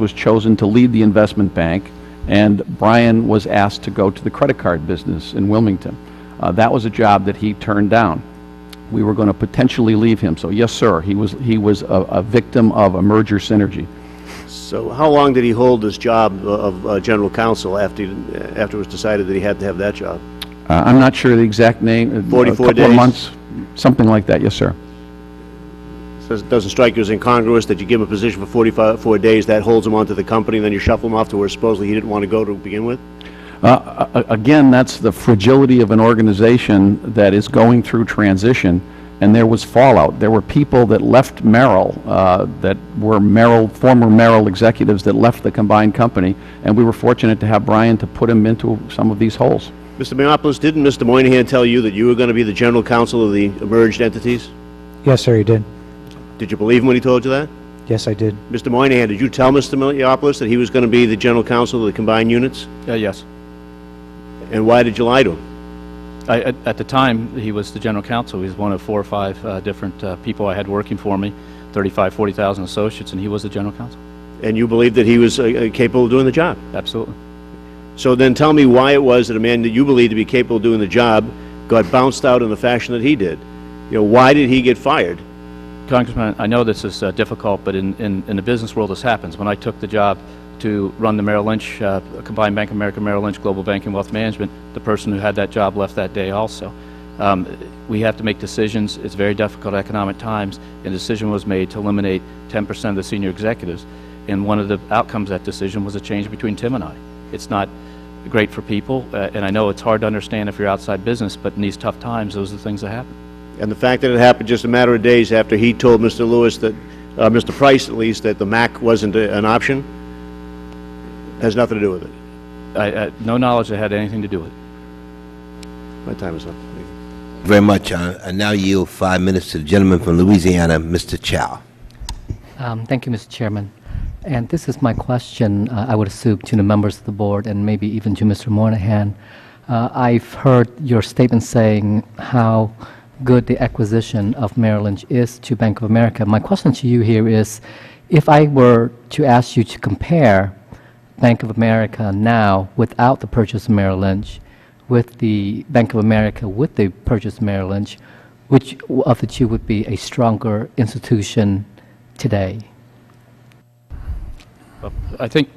was chosen to lead the investment bank, and Brian was asked to go to the credit card business in Wilmington. That was a job that he turned down. We were going to potentially leave him. So yes, sir, he was a victim of a merger synergy. So how long did he hold this job of general counsel after it was decided that he had to have that job? I'm not sure the exact name. 44 a couple days? of months, something like that. Yes, sir. So it doesn't strike you as incongruous that you give him a position for 44 days, that holds him onto the company, and then you shuffle him off to where supposedly he didn't want to go to begin with? Again, that's the fragility of an organization that is going through transition, and there was fallout. There were people that left Merrill, that were former Merrill executives that left the combined company, and we were fortunate to have Brian to put him into some of these holes. Mr. Meopoulos, didn't Mr. Moynihan tell you that you were going to be the general counsel of the merged entities? Yes, sir, he did. Did you believe him when he told you that? Yes, I did. Mr. Moynihan, did you tell Mr. Meopoulos that he was going to be the general counsel of the combined units? Yes. And why did you lie to him? At the time, he was the general counsel. He was one of 4 or 5 different people I had working for me, 40,000 associates, and he was the general counsel. And you believed that he was capable of doing the job? Absolutely. So then tell me why it was that a man that you believed to be capable of doing the job got bounced out in the fashion that he did. You know, why did he get fired? Congressman, I know this is difficult, but in the business world this happens. When I took the job to run the Merrill Lynch, combined Bank of America, Merrill Lynch Global Banking Wealth Management, the person who had that job left that day also. We have to make decisions. It's very difficult economic times, and a decision was made to eliminate 10% of the senior executives. And one of the outcomes of that decision was a change between Tim and I. It's not great for people, and I know it's hard to understand if you're outside business, but in these tough times, those are the things that happen. And the fact that it happened just a matter of days after he told Mr. Lewis that, Mr. Price at least, that the MAC wasn't an option, has nothing to do with it. No knowledge that had anything to do with it. My time is up. Very much. I now yield 5 minutes to the gentleman from Louisiana, Mr. Chow. Thank you, Mr. Chairman. And this is my question, I would assume, to the members of the board and maybe even to Mr. Moynihan. I've heard your statement saying how good the acquisition of Merrill Lynch is to Bank of America. My question to you here is, if I were to ask you to compare Bank of America now without the purchase of Merrill Lynch with the Bank of America with the purchase of Merrill Lynch, which of the two would be a stronger institution today? I think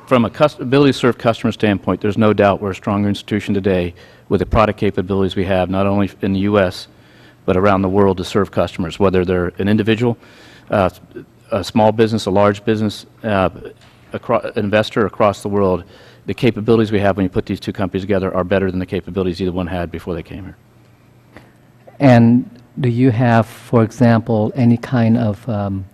from a ability to serve customer standpoint, there's no doubt we're a stronger institution today with the product capabilities we have, not only in the U.S., but around the world to serve customers, whether they're an individual, a small business, a large business, investor across the world. The capabilities we have when you put these two companies together are better than the capabilities either one had before they came here. And do you have, for example, any kind of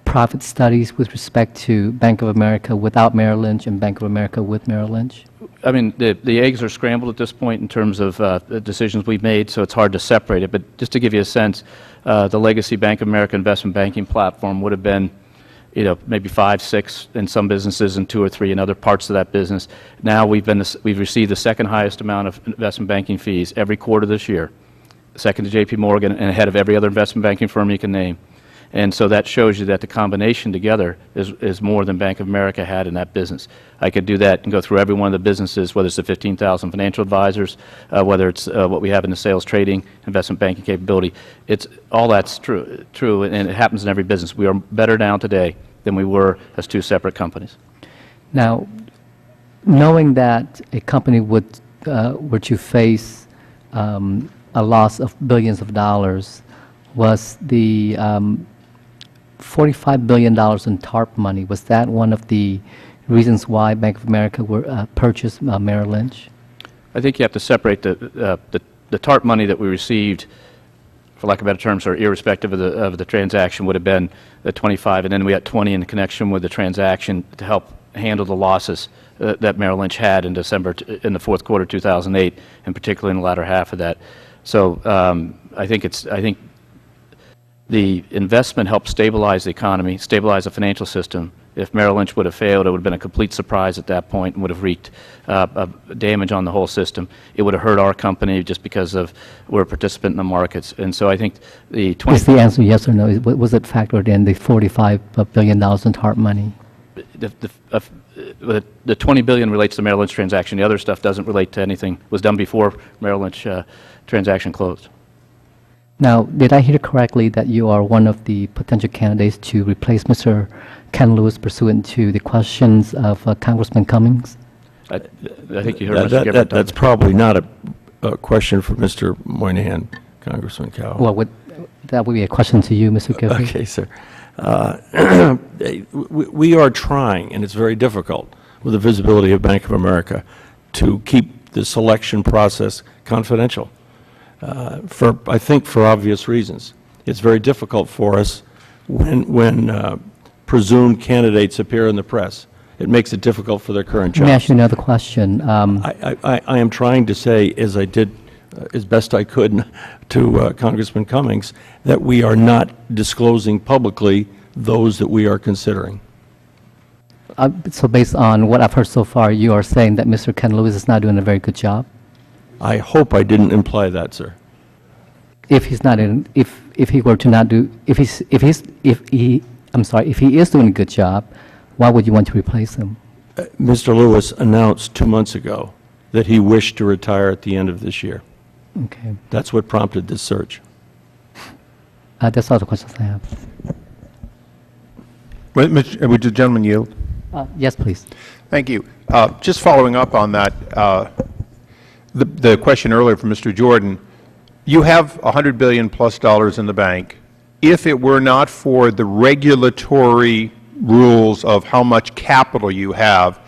profit studies with respect to Bank of America without Merrill Lynch and Bank of America with Merrill Lynch? I mean, the eggs are scrambled at this point in terms of the decisions we've made, so it's hard to separate it. But just to give you a sense, the legacy Bank of America investment banking platform would have been, you know, maybe 5, 6 in some businesses and 2 or 3 in other parts of that business. Now we've received the second highest amount of investment banking fees every quarter this year, second to J.P. Morgan and ahead of every other investment banking firm you can name. And so that shows you that the combination together is more than Bank of America had in that business. I could do that and go through every one of the businesses, whether it's the 15,000 financial advisors, whether it's what we have in the sales trading, investment banking capability. It's all that's true, and it happens in every business. We are better now today than we were as 2 separate companies. Now, knowing that a company were to face a loss of billions of dollars, was the $45 billion in TARP money, was that one of the reasons why Bank of America purchased Merrill Lynch? I think you have to separate the TARP money that we received, for lack of better terms, or irrespective of the transaction, would have been the 25, and then we had 20 in connection with the transaction to help handle the losses that Merrill Lynch had in in the fourth quarter 2008, and particularly in the latter half of that. So I think the investment helped stabilize the economy, stabilize the financial system. If Merrill Lynch would have failed, it would have been a complete surprise at that point and would have wreaked damage on the whole system. It would have hurt our company just because we're a participant in the markets. And so I think the Is the answer yes or no? Was it factored in, the $45 billion in TARP money? the $20 billion relates to Merrill Lynch transaction. The other stuff doesn't relate to anything, was done before Merrill Lynch transaction closed. Now, did I hear correctly that you are one of the potential candidates to replace Mr. Ken Lewis pursuant to the questions of Congressman Cummings? I think you heard Mr. Gifford. That's probably not a question for Mr. Moynihan, Congressman Cowell. Well, that would be a question to you, Mr. Gifford. Okay, sir. We are trying, and it's very difficult with the visibility of Bank of America, to keep the selection process confidential. I think for obvious reasons. It's very difficult for us when presumed candidates appear in the press. It makes it difficult for their current jobs. Let me ask you another question. I am trying to say, as I did as best I could to Congressman Cummings, that we are not disclosing publicly those that we are considering. So based on what I've heard so far, you are saying that Mr. Ken Lewis is not doing a very good job? I hope I didn't imply that, sir. If he's not if he were to not do, if he is doing a good job, why would you want to replace him? Mr. Lewis announced 2 months ago that he wished to retire at the end of this year. Okay. That's what prompted this search. That's all the questions I have. Would the gentleman yield? Yes, please. Thank you. Just following up on that, the question earlier from Mr. Jordan, you have $100 billion plus in the bank. If it were not for the regulatory rules of how much capital you have,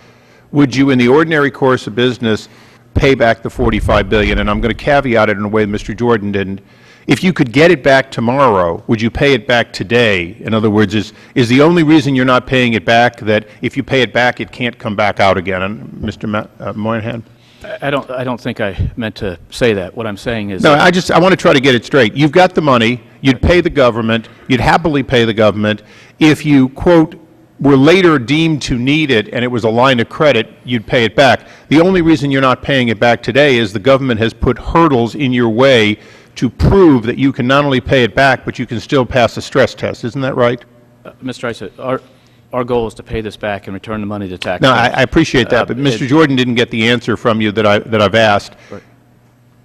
would you, in the ordinary course of business, pay back the $45 billion? And I'm going to caveat it in a way that Mr. Jordan didn't. If you could get it back tomorrow, would you pay it back today? In other words, is the only reason you're not paying it back that if you pay it back, it can't come back out again? And Mr. Moynihan? I don't think I meant to say that. What I'm saying is... No, I want to try to get it straight. You've got the money. You'd pay the government. You'd happily pay the government. If you, quote, were later deemed to need it and it was a line of credit, you'd pay it back. The only reason you're not paying it back today is the government has put hurdles in your way to prove that you can not only pay it back, but you can still pass the stress test. Isn't that right? Mr. Issa, our goal is to pay this back and return the money to taxpayers. No, I appreciate that, but Mr. Jordan didn't get the answer from you that I've asked. Right.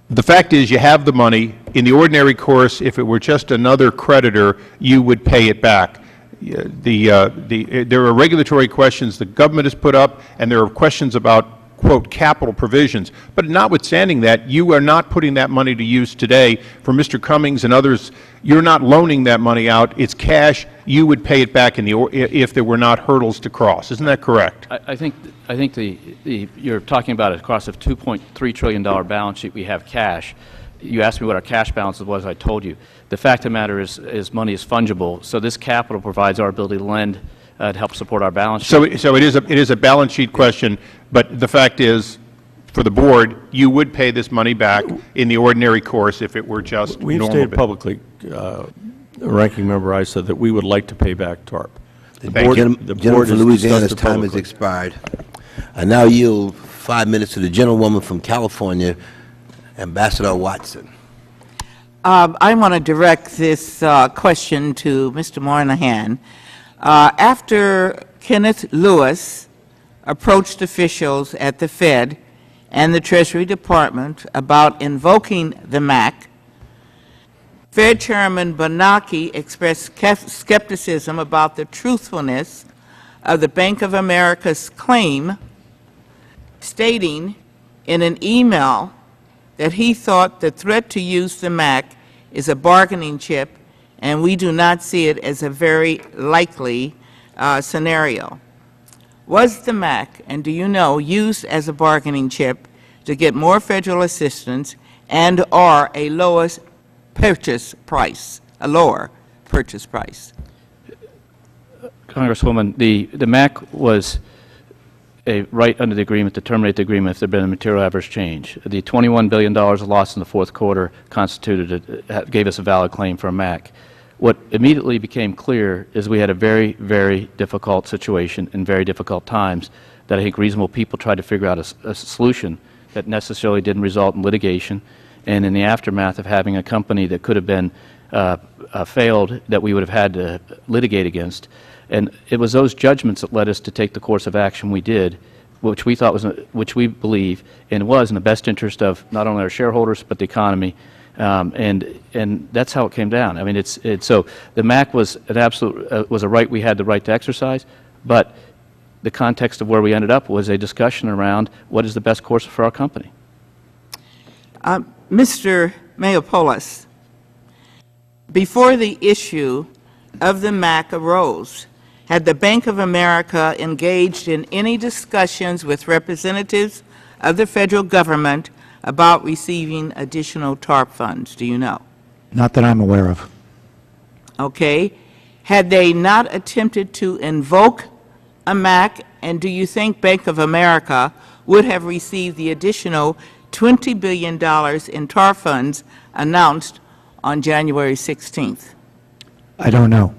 The fact is you have the money. In the ordinary course, if it were just another creditor, you would pay it back. There are regulatory questions the government has put up, and there are questions about, quote, capital provisions. But notwithstanding that, you are not putting that money to use today. For Mr. Cummings and others, you're not loaning that money out. It's cash. You would pay it back if there were not hurdles to cross. Isn't that correct? I think you're talking about across a $2.3 trillion balance sheet, we have cash. You asked me what our cash balance was, I told you. The fact of the matter is money is fungible, so this capital provides our ability to lend to help support our balance sheet. So it is a balance sheet question, but the fact is, for the board, you would pay this money back in the ordinary course if it were just We've normal. stated publicly, Ranking Member Issa, that we would like to pay back TARP. The Gentleman board from has Louisiana's discussed it time has publicly. expired. I now yield 5 minutes to the gentlewoman from California, Ambassador Watson. I want to direct this question to Mr. Moynihan. After Kenneth Lewis approached officials at the Fed and the Treasury Department about invoking the MAC, Fed Chairman Bernanke expressed skepticism about the truthfulness of the Bank of America's claim, stating in an email that he thought the threat to use the MAC is a bargaining chip, and we do not see it as a very likely scenario. Was the MAC, and do you know, used as a bargaining chip to get more federal assistance and or a lower purchase price? Congresswoman, the MAC was a right under the agreement to terminate the agreement if there had been a material adverse change. The $21 billion lost in the fourth quarter gave us a valid claim for a MAC. What immediately became clear is we had a very, very difficult situation in very difficult times that I think reasonable people tried to figure out a solution that necessarily didn't result in litigation, and in the aftermath of having a company that could have been failed that we would have had to litigate against. And it was those judgments that led us to take the course of action we did, which we thought was, which we believe and was in the best interest of not only our shareholders but the economy, and that's how it came down. I mean, it's so the MAC was an absolute was a right we had the right to exercise, but the context of where we ended up was a discussion around what is the best course for our company. Mr. Mayopoulos, before the issue of the MAC arose, had the Bank of America engaged in any discussions with representatives of the federal government about receiving additional TARP funds? Do you know? Not that I'm aware of. Okay. Had they not attempted to invoke a MAC, and do you think Bank of America would have received the additional $20 billion in TARP funds announced on January 16th? I don't know.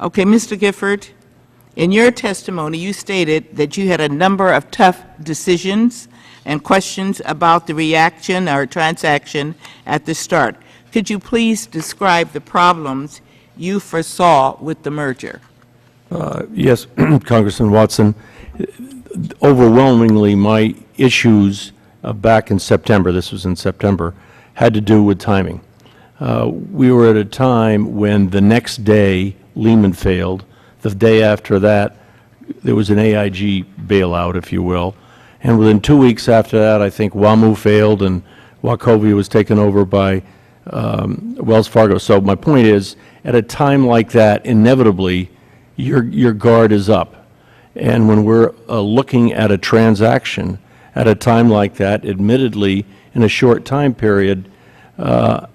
Okay, Mr. Gifford, in your testimony, you stated that you had a number of tough decisions and questions about the reaction or transaction at the start. Could you please describe the problems you foresaw with the merger? Yes, Congressman Watson. Overwhelmingly, my issues back in September, this was in September, had to do with timing. We were at a time when the next day Lehman failed. The day after that, there was an AIG bailout, if you will. And within 2 weeks after that, I think WAMU failed and Wachovia was taken over by Wells Fargo. So my point is, at a time like that, inevitably, your guard is up. And when we're looking at a transaction at a time like that, admittedly, in a short time period, I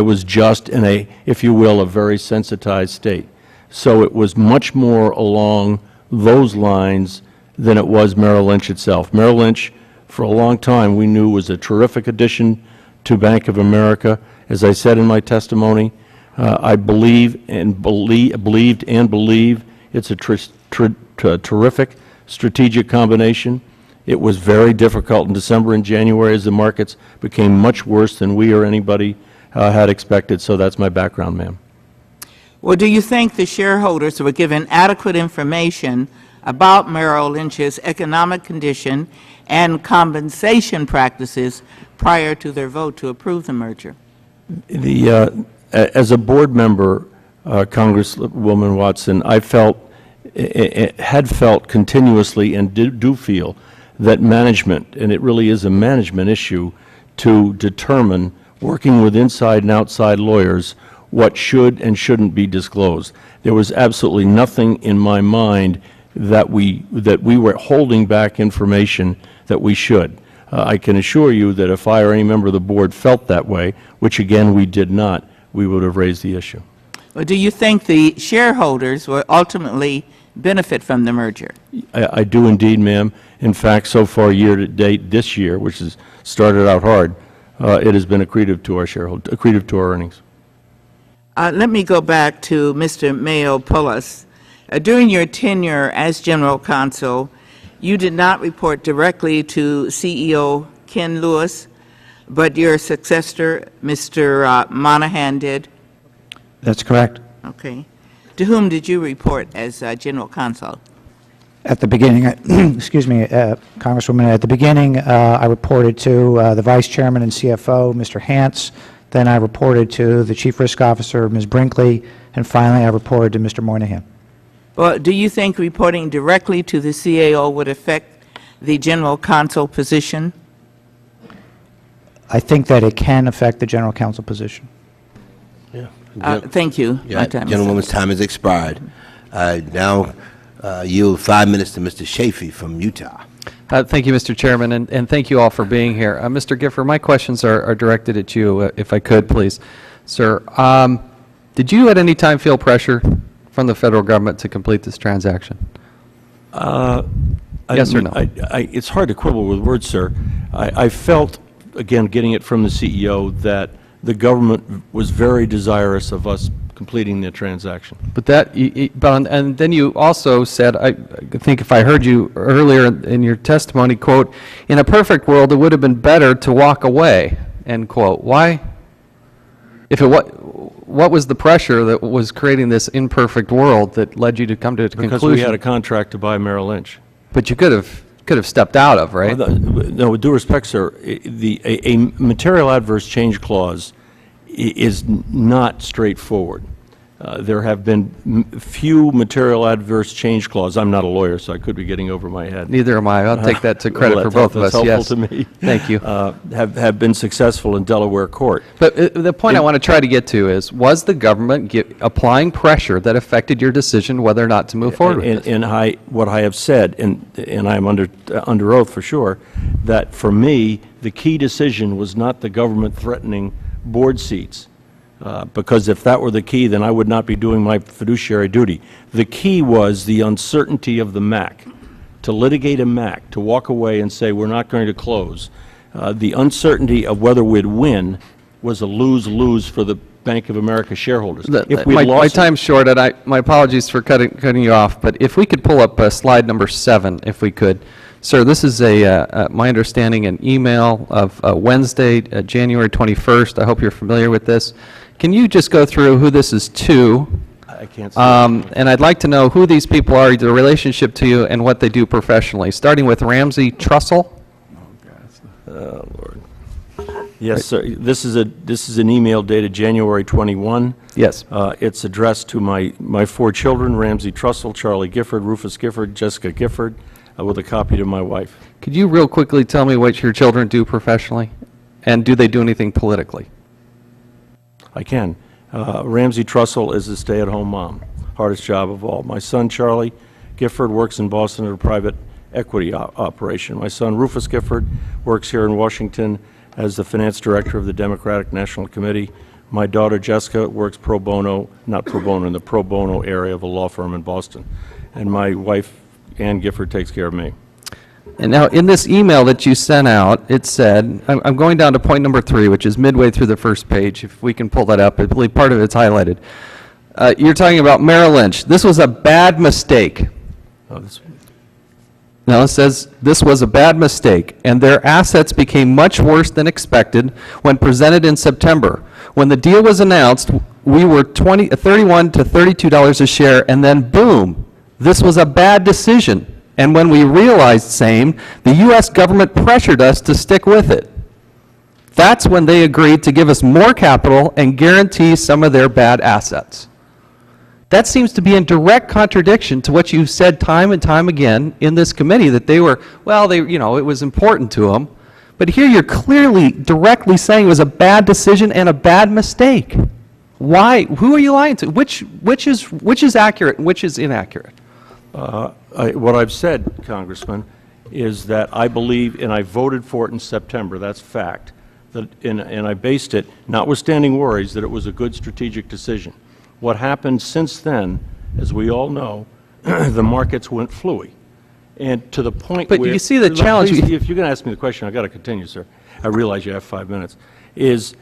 was just in a, if you will, a very sensitized state. So it was much more along those lines than it was Merrill Lynch itself. Merrill Lynch, for a long time, we knew was a terrific addition to Bank of America. As I said in my testimony, I believed and believe it's a terrific strategic combination. It was very difficult in December and January as the markets became much worse than we or anybody had expected. So that's my background, ma'am. Well, do you think the shareholders were given adequate information about Merrill Lynch's economic condition and compensation practices prior to their vote to approve the merger? As a board member, Congresswoman Watson, I had felt continuously and do feel that management, and it really is a management issue, to determine, working with inside and outside lawyers, what should and shouldn't be disclosed. There was absolutely nothing in my mind that we were holding back information that we should. I can assure you that if I or any member of the board felt that way, which again we did not, we would have raised the issue. Well, do you think the shareholders will ultimately benefit from the merger? I do indeed, ma'am. In fact, so far year to date this year, which has started out hard, it has been accretive to our shareholders, accretive to our earnings. Let me go back to Mr. Mayopoulos. During your tenure as General Counsel, you did not report directly to CEO Ken Lewis, but your successor, Mr. Monahan, did? That's correct. Okay. To whom did you report as General Counsel? At the beginning, excuse me, Congresswoman, at the beginning, I reported to the Vice Chairman and CFO, Mr. Hance. Then I reported to the Chief Risk Officer, Ms. Brinkley. And finally, I reported to Mr. Moynihan. Well, do you think reporting directly to the CAO would affect the General Counsel position? I think that it can affect the General Counsel position. Thank you. Yeah, gentlewoman's time has expired. Now yield 5 minutes to Mr. Chafee from Utah. Thank you, Mr. Chairman, and thank you all for being here. Mr. Gifford, my questions are directed at you, if I could, please. Sir, did you at any time feel pressure from the federal government to complete this transaction? Yes or no? It's hard to quibble with words, sir. I felt, again, getting it from the CEO, that the government was very desirous of us completing the transaction. But that, and then you also said, I think if I heard you earlier in your testimony, quote, in a perfect world, it would have been better to walk away, end quote. Why? If it what was the pressure that was creating this imperfect world that led you to come to a conclusion? Because we had a contract to buy Merrill Lynch. But you could have stepped out of, right? No, with due respect, sir, a material adverse change clause is not straightforward. There have been few material adverse change clauses. I'm not a lawyer, so I could be getting over my head. Neither am I. I'll take that to credit Well, for both of us. that's Yes. helpful to me. Thank you. Have been successful in Delaware court. But the point I want to try to get to is, was the government applying pressure that affected your decision whether or not to move forward with this? And what I have said, and I'm under oath for sure, that for me, the key decision was not the government threatening board seats. Because if that were the key, then I would not be doing my fiduciary duty. The key was the uncertainty of the MAC, to litigate a MAC, to walk away and say we're not going to close. The uncertainty of whether we'd win was a lose-lose for the Bank of America shareholders. If we My time's short, and my apologies for cutting you off, but if we could pull up slide number 7, if we could. Sir, this is my understanding, an email of Wednesday, January 21st. I hope you're familiar with this. Can you just go through who this is to? I can't see And I'd like to know who these people are, their relationship to you, and what they do professionally, starting with Ramsey Trussell. Oh, Lord. Yes, sir. This is an email dated January 21. Yes. It's addressed to my 4 children, Ramsey Trussell, Charlie Gifford, Rufus Gifford, Jessica Gifford, with a copy to my wife. Could you real quickly tell me what your children do professionally? And do they do anything politically? I can. Ramsey Trussell is a stay-at-home mom, hardest job of all. My son, Charlie Gifford, works in Boston at a private equity operation. My son, Rufus Gifford, works here in Washington as the finance director of the Democratic National Committee. My daughter, Jessica, works pro bono, not pro bono, in the pro bono area of a law firm in Boston. And my wife, Ann Gifford, takes care of me. And now, in this email that you sent out, it said, I'm going down to point number 3, which is midway through the first page. If we can pull that up, I believe part of it's highlighted. You're talking about Merrill Lynch. This was a bad mistake. No, it says, this was a bad mistake, and their assets became much worse than expected when presented in September. When the deal was announced, we were $31 to $32 a share, and then boom, this was a bad decision. And when we realized same, the U.S. government pressured us to stick with it. That's when they agreed to give us more capital and guarantee some of their bad assets. That seems to be in direct contradiction to what you've said time and time again in this committee, that they were, well, it was important to them. But here you're clearly, directly saying it was a bad decision and a bad mistake. Why? Who are you lying to? Which is accurate and which is inaccurate? What I've said, Congressman, is that I believe, and I voted for it in September, that's fact, and I based it, notwithstanding worries, that it was a good strategic decision. What happened since then, as we all know, the markets went fluey. And to the point but where... But you see the challenge... Please, if you're going to ask me the question, I've got to continue, sir. I realize you have 5 minutes. Is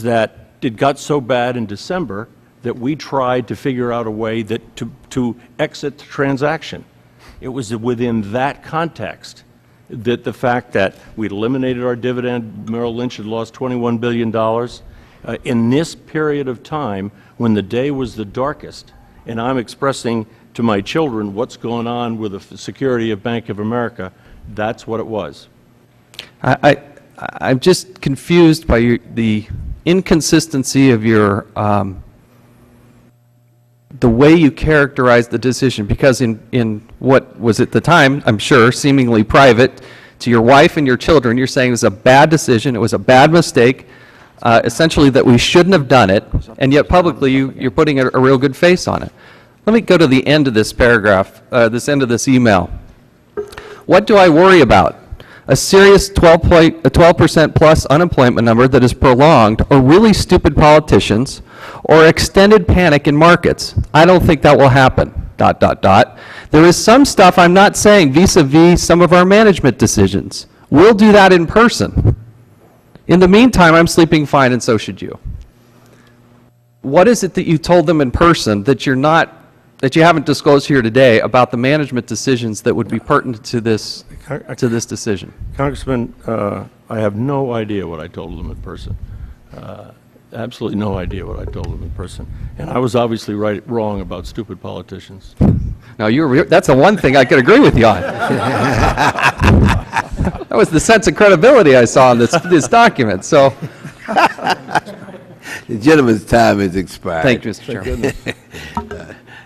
that it got so bad in December that we tried to figure out a way that to exit the transaction. It was within that context that the fact that we'd eliminated our dividend, Merrill Lynch had lost $21 billion, in this period of time when the day was the darkest, and I'm expressing to my children what's going on with the security of Bank of America, that's what it was. I'm just confused by the inconsistency of your the way you characterize the decision, because in what was at the time, I'm sure, seemingly private, to your wife and your children, you're saying it was a bad decision, it was a bad mistake, essentially that we shouldn't have done it, and yet publicly you're putting a real good face on it. Let me go to the end of this paragraph, this end of this email. What do I worry about? A serious 12% plus unemployment number that is prolonged, or really stupid politicians, or extended panic in markets. I don't think that will happen, ... There is some stuff I'm not saying vis-a-vis some of our management decisions. We'll do that in person. In the meantime, I'm sleeping fine, and so should you. What is it that you told them in person that you haven't disclosed here today about the management decisions that would be pertinent to this decision? Congressman, I have no idea what I told them in person. absolutely no idea what I told him in person. And I was obviously wrong about stupid politicians. Now, that's the one thing I could agree with you on. That was the sense of credibility I saw in this document, so. The gentleman's time has expired. Thank you, Mr. Chairman.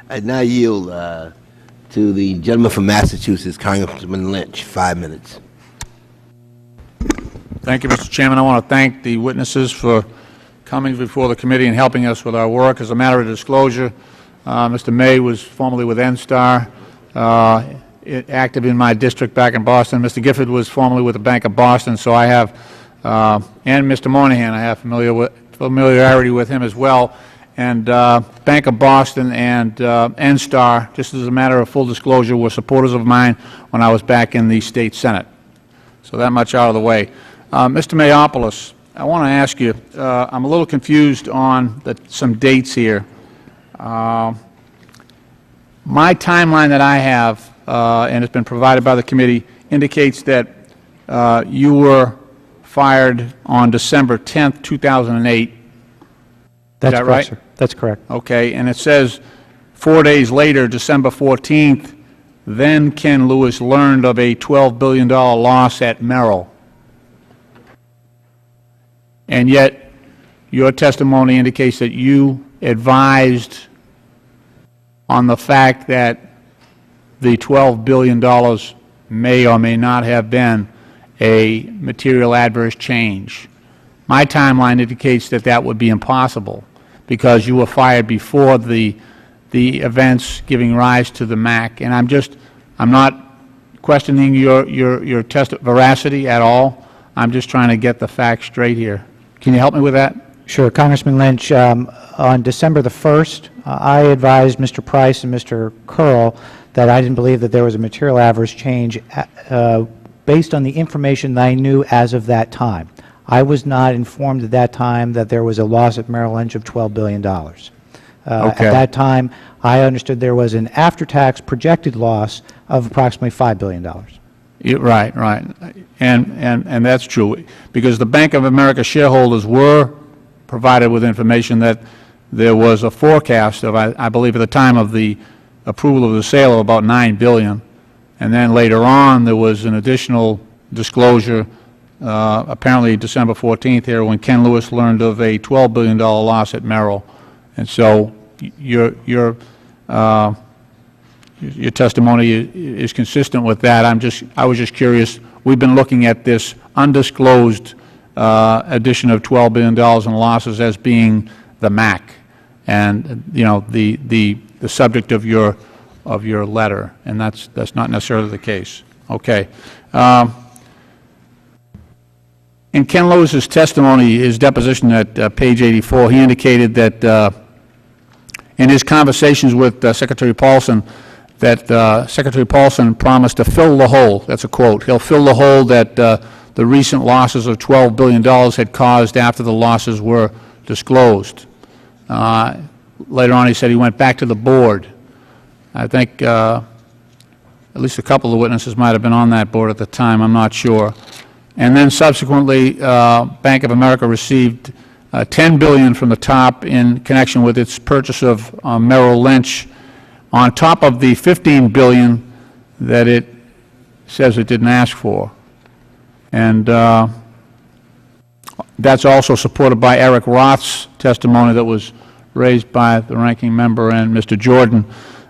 I now yield to the gentleman from Massachusetts, Congressman Lynch, 5 minutes. Thank you, Mr. Chairman. I want to thank the witnesses for coming before the committee and helping us with our work. As a matter of disclosure, Mr. May was formerly with NSTAR, active in my district back in Boston. Mr. Gifford was formerly with the Bank of Boston, so I have, and Mr. Moynihan, I have familiarity with him as well. And Bank of Boston and NSTAR, just as a matter of full disclosure, were supporters of mine when I was back in the State Senate. So that much out of the way. Mr. Mayopoulos, I want to ask you, I'm a little confused on some dates here. My timeline that I have, and it's been provided by the committee, indicates that you were fired on December 10th, 2008. That's that correct, right? sir. That's correct. Okay, and it says 4 days later, December 14th, then Ken Lewis learned of a $12 billion loss at Merrill. And yet, your testimony indicates that you advised on the fact that the $12 billion may or may not have been a material adverse change. My timeline indicates that that would be impossible because you were fired before the events giving rise to the MAC. And I'm not questioning your test veracity at all. I'm just trying to get the facts straight here. Can you help me with that? Sure. Congressman Lynch, on December the 1st, I advised Mr. Price and Mr. Curl that I didn't believe that there was a material adverse change based on the information that I knew as of that time. I was not informed at that time that there was a loss at Merrill Lynch of $12 billion. At that time, I understood there was an after-tax projected loss of approximately $5 billion. Right, right. And that's true, because the Bank of America shareholders were provided with information that there was a forecast of, I believe at the time of the approval of the sale, of about $9 billion. And then later on, there was an additional disclosure, apparently December 14th here, when Ken Lewis learned of a $12 billion loss at Merrill. And so your testimony is consistent with that. I was just curious. We've been looking at this undisclosed addition of $12 billion in losses as being the MAC, and the subject of your letter, and that's not necessarily the case. Okay. In Ken Lewis's testimony, his deposition at page 84, he indicated that in his conversations with Secretary Paulson, that Secretary Paulson promised to fill the hole. That's a quote. He'll fill the hole that the recent losses of $12 billion had caused after the losses were disclosed. Later on, he said he went back to the board. I think at least a couple of the witnesses might have been on that board at the time. I'm not sure. And then subsequently, Bank of America received $10 billion from the top in connection with its purchase of Merrill Lynch, on top of the $15 billion that it says it didn't ask for. And that's also supported by Eric Roth's testimony that was raised by the ranking member and Mr. Jordan,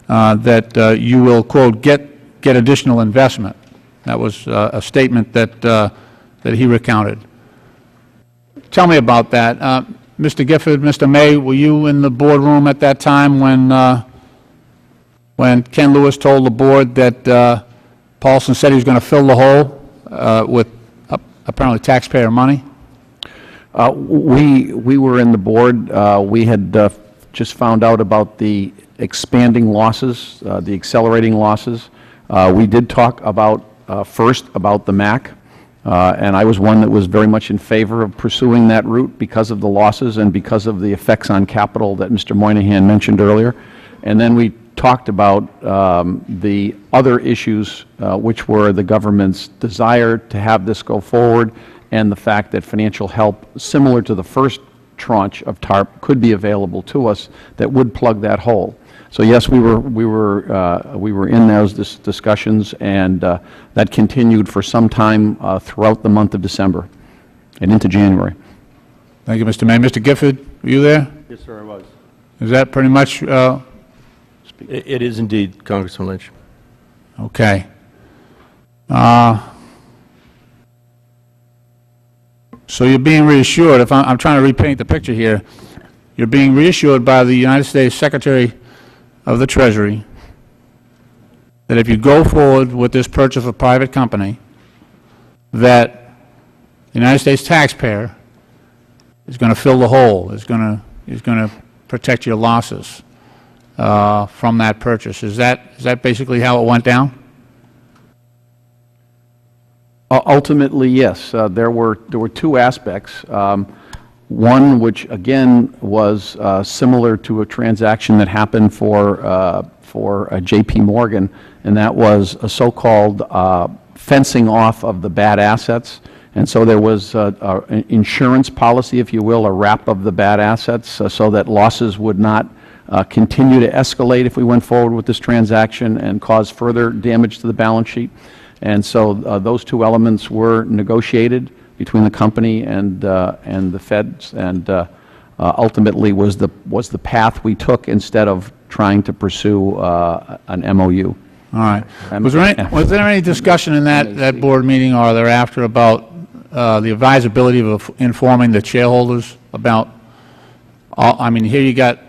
that you will, quote, get additional investment. That was a statement that he recounted. Tell me about that. Mr. Gifford, Mr. May, were you in the boardroom at that time when Ken Lewis told the board that Paulson said he was going to fill the hole with apparently taxpayer money? We were in the board. We had just found out about the expanding losses, the accelerating losses. We did talk about first about the MAC, and I was one that was very much in favor of pursuing that route because of the losses and because of the effects on capital that Mr. Moynihan mentioned earlier. And then we talked about the other issues, which were the government's desire to have this go forward and the fact that financial help, similar to the first tranche of TARP could be available to us that would plug that hole. So yes, we were in those discussions, and that continued for some time throughout the month of December and into January. Thank you, Mr. Mayor. Mr. Gifford, were you there? Yes, sir, I was. Is that pretty much, It is indeed, Congressman Lynch. okay. So you're being reassured, if I'm trying to repaint the picture here, you're being reassured by the United States Secretary of the Treasury that if you go forward with this purchase of a private company, that the United States taxpayer is going to fill the hole, is going to protect your losses from that purchase. Is that basically how it went down? Ultimately, yes. There were two aspects. One, which again was similar to a transaction that happened for J.P. Morgan, and that was a so-called fencing off of the bad assets. And so there was an insurance policy, if you will, a wrap of the bad assets, so that losses would not continue to escalate if we went forward with this transaction and cause further damage to the balance sheet. And so those two elements were negotiated between the company and the feds, and ultimately was the path we took instead of trying to pursue an MOU. All right. Was there any discussion in that board meeting or thereafter about the advisability of informing the shareholders about, I mean, here you got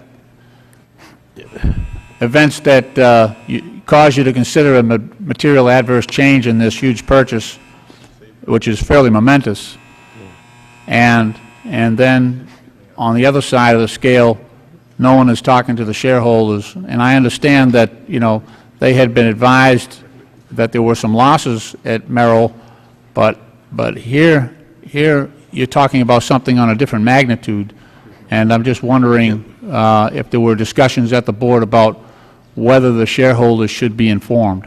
events that cause you to consider a material adverse change in this huge purchase, which is fairly momentous, and then on the other side of the scale, no one is talking to the shareholders. And I understand that, you know, they had been advised that there were some losses at Merrill, but here you're talking about something on a different magnitude, and I'm just wondering if there were discussions at the board about whether the shareholders should be informed.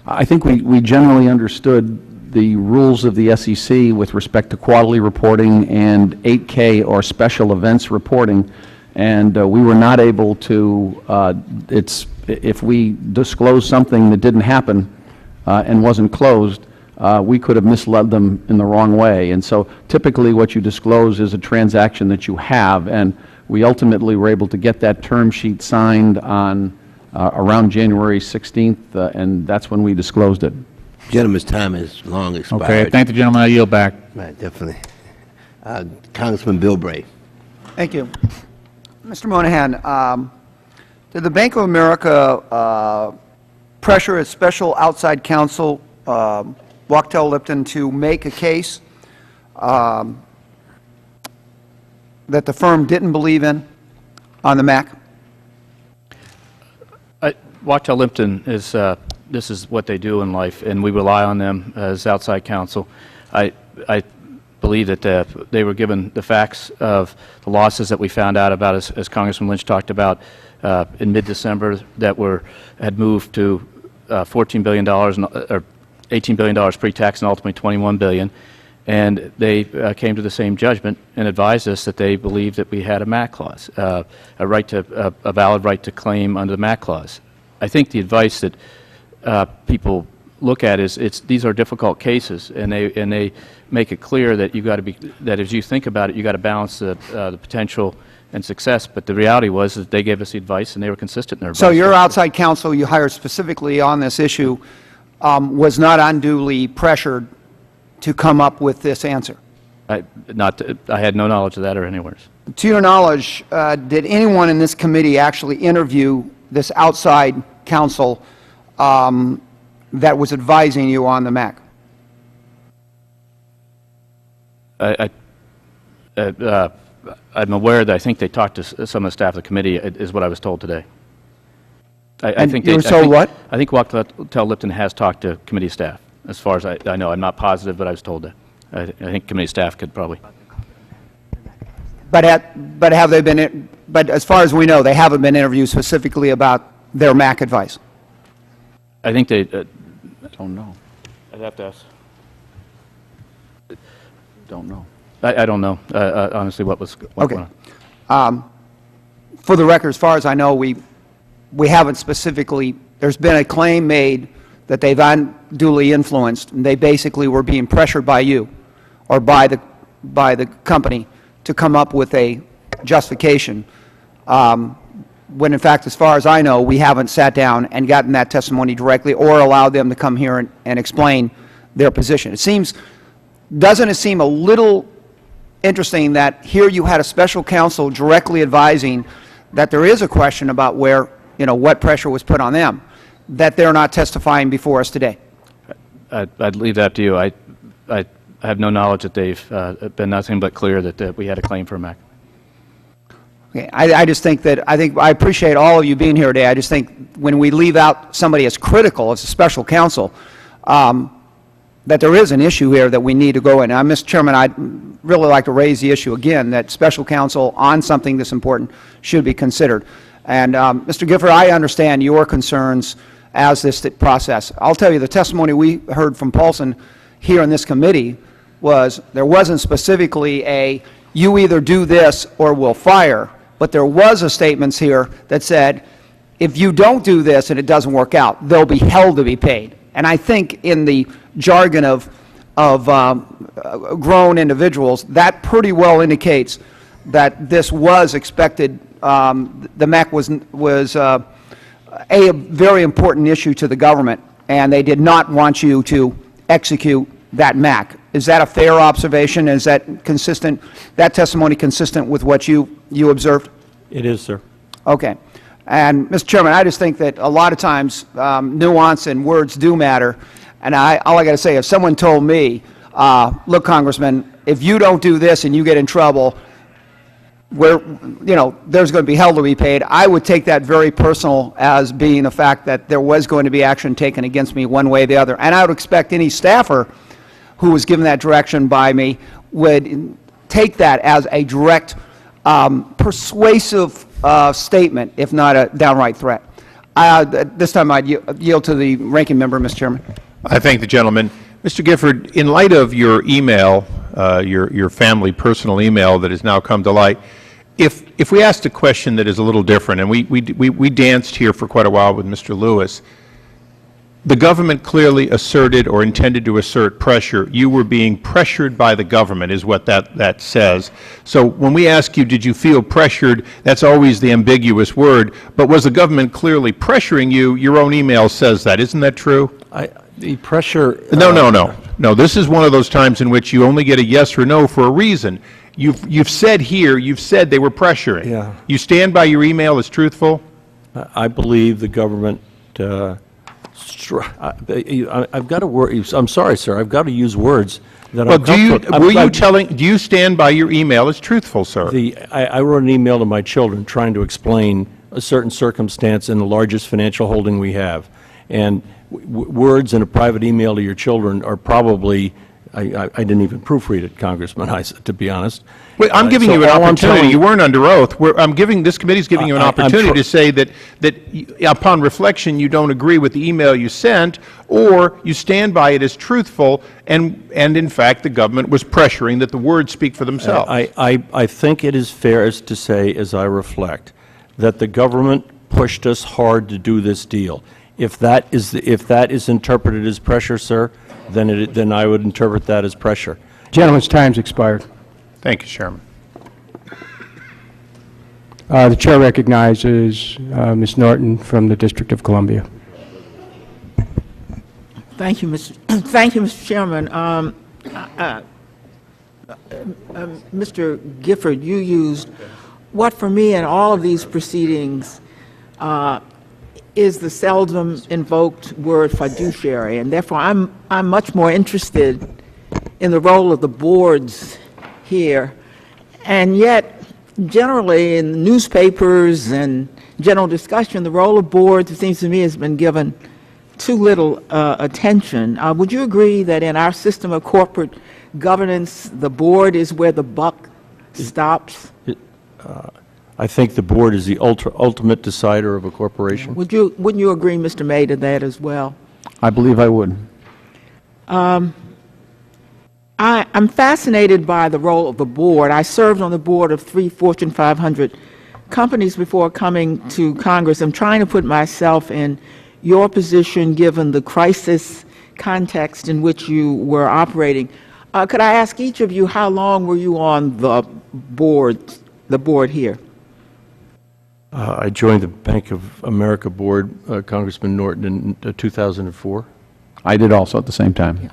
I think we generally understood the rules of the SEC with respect to quarterly reporting and 8K or special events reporting, and we were not able to, if we disclosed something that didn't happen and wasn't closed, we could have misled them in the wrong way. And so typically what you disclose is a transaction that you have, and we ultimately were able to get that term sheet signed on around January 16th, and that's when we disclosed it. Gentleman's time is long expired. Okay, thank the gentleman. I yield back. Right, definitely. Congressman Bill Bray. Thank you. Mr. Moynihan, did the Bank of America pressure its special outside counsel, Wachtell Lipton, to make a case that the firm didn't believe in on the MAC? Wachtell Lipton is, this is what they do in life, and we rely on them as outside counsel. I believe that they were given the facts of the losses that we found out about, as Congressman Lynch talked about, in mid-December, that had moved to $14 billion, or $18 billion pre-tax, and ultimately $21 billion. And they came to the same judgment and advised us that they believed that we had a MAC clause, a valid right to claim under the MAC clause. I think the advice that people look at is these are difficult cases, and they make it clear that as you think about it, you got to balance the potential and success. But the reality was that they gave us the advice, and they were consistent in their advice. So your outside counsel you hired specifically on this issue was not unduly pressured to come up with this answer? I had no knowledge of that or anywhere. To your knowledge, did anyone in this committee actually interview this outside counsel that was advising you on the MAC? I'm aware that I think they talked to some of the staff of the committee, is what I was told today. I think you were told what? I think Wachtell Lipton has talked to committee staff, as far as I know. I'm not positive, but I was told that. I think committee staff could probably. But have they been? But as far as we know, they haven't been interviewed specifically about their MAC advice. I think they. Don't know. I'd have to ask. Don't know. I don't know, honestly, what Okay. went on. For the record, as far as I know, we haven't specifically, there's been a claim made that they've unduly influenced, and they basically were being pressured by you or by the company to come up with a justification, when in fact, as far as I know, we haven't sat down and gotten that testimony directly or allowed them to come here and explain their position. Doesn't it seem a little interesting that here you had a special counsel directly advising that there is a question about where, what pressure was put on them, that they're not testifying before us today? I'd leave that to you. I have no knowledge that they've been nothing but clear that we had a claim for a MAC. Okay, I just think that, I appreciate all of you being here today. I just think when we leave out somebody as critical as a special counsel, that there is an issue here that we need to go in. Now, Mr. Chairman, I'd really like to raise the issue again, that special counsel on something this important should be considered. And Mr. Gifford, I understand your concerns as this process. I'll tell you, the testimony we heard from Paulson here in this committee was there wasn't specifically a, you either do this or we'll fire, but there was a statement here that said, if you don't do this and it doesn't work out, they'll be held to be paid. And I think in the jargon of grown individuals, that pretty well indicates that this was expected. The MAC was a very important issue to the government, and they did not want you to execute that MAC. Is that a fair observation? Is that consistent, that testimony consistent with what you observed? It is, sir. Okay. And, Mr. Chairman, I just think that a lot of times nuance and words do matter. And all I got to say, if someone told me, look, Congressman, if you don't do this and you get in trouble, there's going to be hell to be paid, I would take that very personal as being the fact that there was going to be action taken against me one way or the other. And I would expect any staffer who was given that direction by me would take that as a direct, persuasive statement, if not a downright threat. This time I'd yield to the ranking member, Mr. Chairman. I thank the gentleman. Mr. Gifford, in light of your email, your family personal email that has now come to light, if we asked a question that is a little different, and we danced here for quite a while with Mr. Lewis, the government clearly asserted or intended to assert pressure. You were being pressured by the government is what that says. So when we ask you, did you feel pressured, that's always the ambiguous word, but was the government clearly pressuring you? Your own email says that. Isn't that true? The pressure... No, this is one of those times in which you only get a yes or no for a reason. You've said here, you've said they were pressuring. Yeah. You stand by your email as truthful? I believe the government... I've got to I'm sorry, sir. I've got to use words that well, do you stand by your email as truthful, sir? I wrote an email to my children trying to explain a certain circumstance in the largest financial holding we have. And words in a private email to your children are probably, I didn't even proofread it, Congressman, to be honest. Wait, I'm giving you an opportunity. You weren't under oath. This committee is giving you an opportunity to say that upon reflection you don't agree with the email you sent, or you stand by it as truthful, and in fact the government was pressuring that the words speak for themselves. I think it is fair to say, as I reflect, that the government pushed us hard to do this deal. If that is interpreted as pressure, sir, then I would interpret that as pressure. Gentleman's time's expired. Thank you, Chairman. The chair recognizes Ms. Norton from the District of Columbia. Thank you, Mr. Chairman. Mr. Gifford, you used what for me in all of these proceedings is the seldom invoked word fiduciary, and therefore I'm much more interested in the role of the boards here. And yet, generally in newspapers and general discussion, the role of boards, it seems to me, has been given too little attention. Would you agree that in our system of corporate governance, the board is where the buck stops? I think the board is the ultimate decider of a corporation. Wouldn't you agree, Mr. May, to that as well? I believe I would. I I'm fascinated by the role of the board. I served on the board of 3 Fortune 500 companies before coming to Congress. I'm trying to put myself in your position given the crisis context in which you were operating. Could I ask each of you, how long were you on the board here? I joined the Bank of America board, Congressman Norton, in 2004. I did also at the same time. Yeah.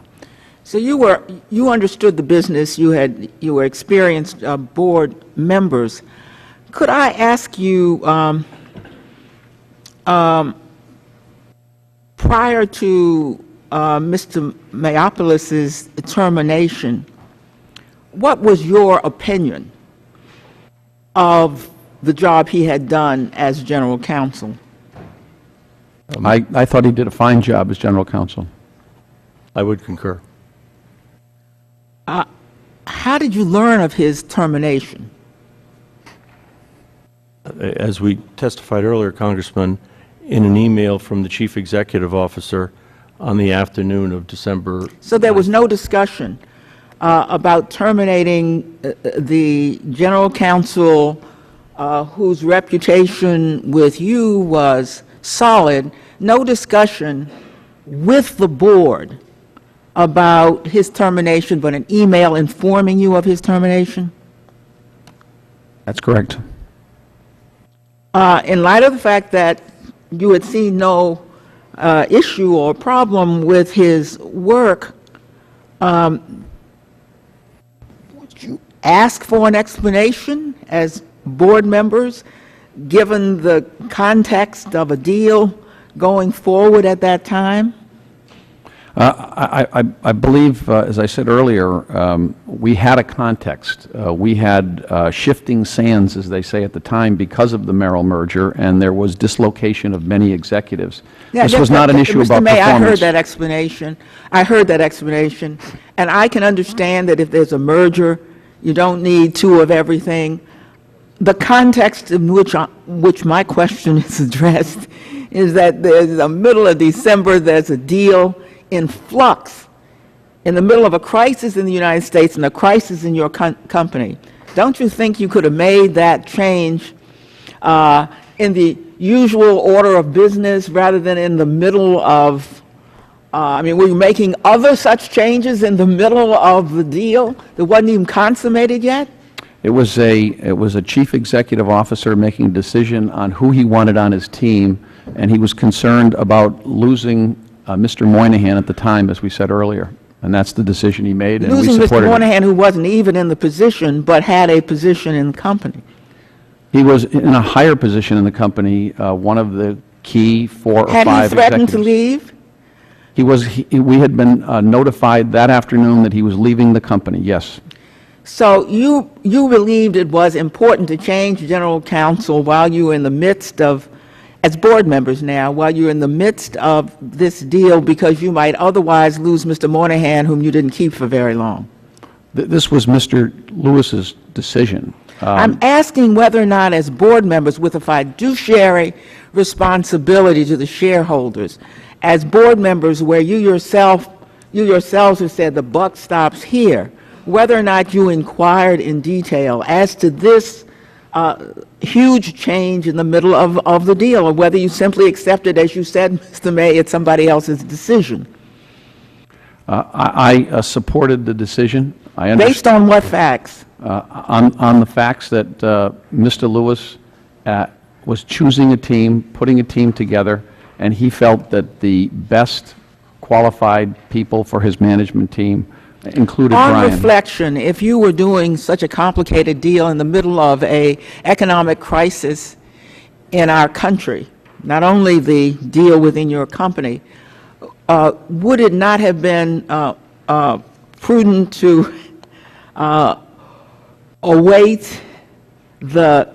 So you understood the business. You were experienced board members. Could I ask you, prior to Mr. Mayopoulos' termination, what was your opinion of the job he had done as general counsel? I thought he did a fine job as general counsel. I would concur. How did you learn of his termination? As we testified earlier, Congressman, in an email from the Chief Executive Officer on the afternoon of December. So there was no discussion about terminating the general counsel whose reputation with you was solid, no discussion with the board about his termination, but an email informing you of his termination? That's correct. In light of the fact that you had seen no issue or problem with his work, would you ask for an explanation as board members, given the context of a deal going forward at that time? I believe, as I said earlier, we had a context. We had shifting sands, as they say at the time, because of the Merrill merger, and there was dislocation of many executives. Yeah, this was not an issue about Mr. May, performance. I heard that explanation. I heard that explanation, and I can understand that if there's a merger, you don't need two of everything. The context in which my question is addressed is that there's the middle of December, there's a deal in flux, in the middle of a crisis in the United States and a crisis in your company. Don't you think you could have made that change in the usual order of business rather than in the middle of, were you making other such changes in the middle of the deal that wasn't even consummated yet? It was a chief executive officer making a decision on who he wanted on his team, and he was concerned about losing Mr. Moynihan at the time, as we said earlier, and that's the decision he made, and we Losing supported Mr. it. Moynihan, who wasn't even in the position, but had a position in the company. He was in a higher position in the company, one of the key 4 or 5 Had he threatened to executives. leave? We had been notified that afternoon that he was leaving the company, yes. So you believed it was important to change general counsel while you were in the midst of, as board members now, while you're in the midst of this deal because you might otherwise lose Mr. Moynihan, whom you didn't keep for very long. This was Mr. Lewis's decision. I'm asking whether or not, as board members with a fiduciary responsibility to the shareholders, as board members where you yourselves have said the buck stops here, whether or not you inquired in detail as to this huge change in the middle of the deal, or whether you simply accepted, as you said, Mr. May, it's somebody else's decision. I supported the decision. Based on what facts? On the facts that Mr. Lewis was choosing a team, putting a team together, and he felt that the best qualified people for his management team included Brian. On reflection, if you were doing such a complicated deal in the middle of an economic crisis in our country, not only the deal within your company, would it not have been prudent to await the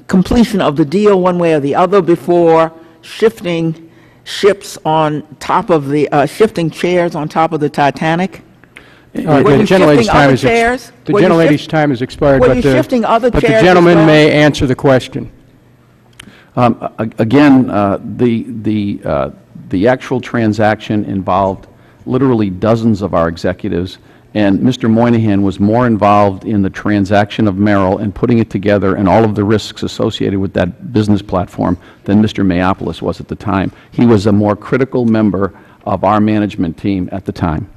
completion of the deal one way or the other before shifting ships on top of the, shifting chairs on top of the Titanic? The gentlelady's time has expired, Were but you shifting other the chairs as gentleman well? may answer the question. Again, the actual transaction involved literally dozens of our executives, And Mr. Moynihan was more involved in the transaction of Merrill and putting it together and all of the risks associated with that business platform than Mr. Mayopoulos was at the time. He was a more critical member of our management team at the time.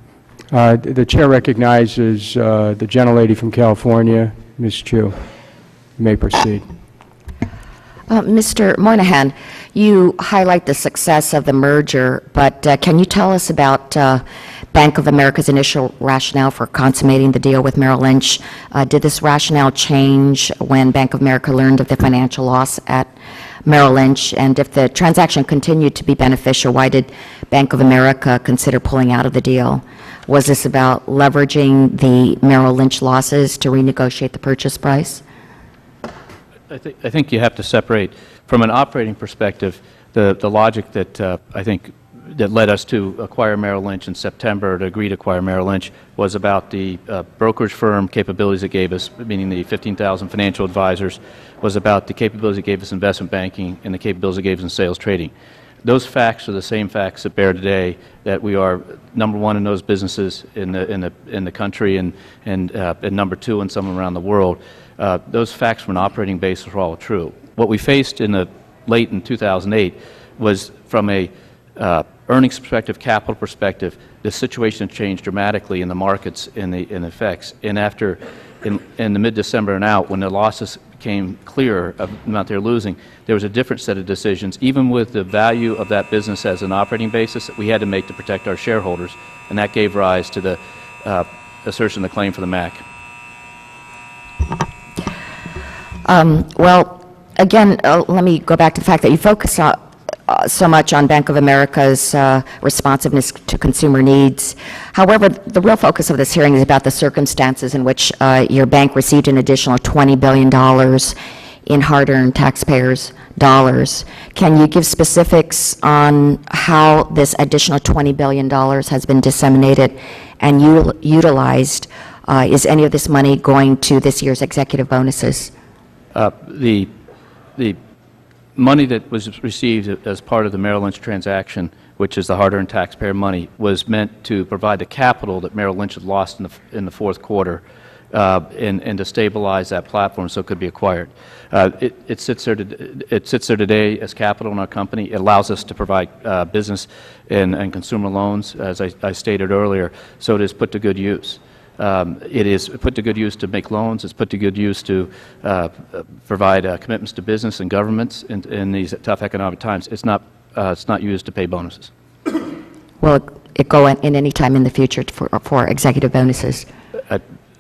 The chair recognizes the gentlelady from California, Ms. Chu. You may proceed. Mr. Moynihan, you highlight the success of the merger, but can you tell us about Bank of America's initial rationale for consummating the deal with Merrill Lynch? Did this rationale change when Bank of America learned of the financial loss at Merrill Lynch? And if the transaction continued to be beneficial, why did Bank of America consider pulling out of the deal? Was this about leveraging the Merrill Lynch losses to renegotiate the purchase price? I think you have to separate, from an operating perspective, the logic that I think that led us to acquire Merrill Lynch in September, to agree to acquire Merrill Lynch, was about the brokerage firm capabilities it gave us, meaning the 15,000 financial advisors, was about the capabilities it gave us in investment banking and the capabilities it gave us in sales trading. Those facts are the same facts that bear today, that we are number one in those businesses in the country and number two in some around the world. Those facts from an operating basis are all true. What we faced late in 2008 was, from a earnings perspective, capital perspective, the situation changed dramatically in the markets in the effects. And after, in the mid-December and out, when the losses became clearer of the amount they were losing, there was a different set of decisions, even with the value of that business as an operating basis, that we had to make to protect our shareholders, and that gave rise to the assertion of the claim for the MAC. Well, again, let me go back to the fact that you focus so much on Bank of America's responsiveness to consumer needs. However, the real focus of this hearing is about the circumstances in which your bank received an additional $20 billion in hard-earned taxpayers' dollars. Can you give specifics on how this additional $20 billion has been disseminated and utilized? Is any of this money going to this year's executive bonuses? The money that was received as part of the Merrill Lynch transaction, which is the hard-earned taxpayer money, was meant to provide the capital that Merrill Lynch had lost in the fourth quarter and to stabilize that platform so it could be acquired. It sits there today as capital in our company. It allows us to provide business and consumer loans, as I stated earlier, so it is put to good use. It is put to good use to make loans. It's put to good use to provide commitments to business and governments in these tough economic times. It's not used to pay bonuses. Will it go in any time in the future for executive bonuses?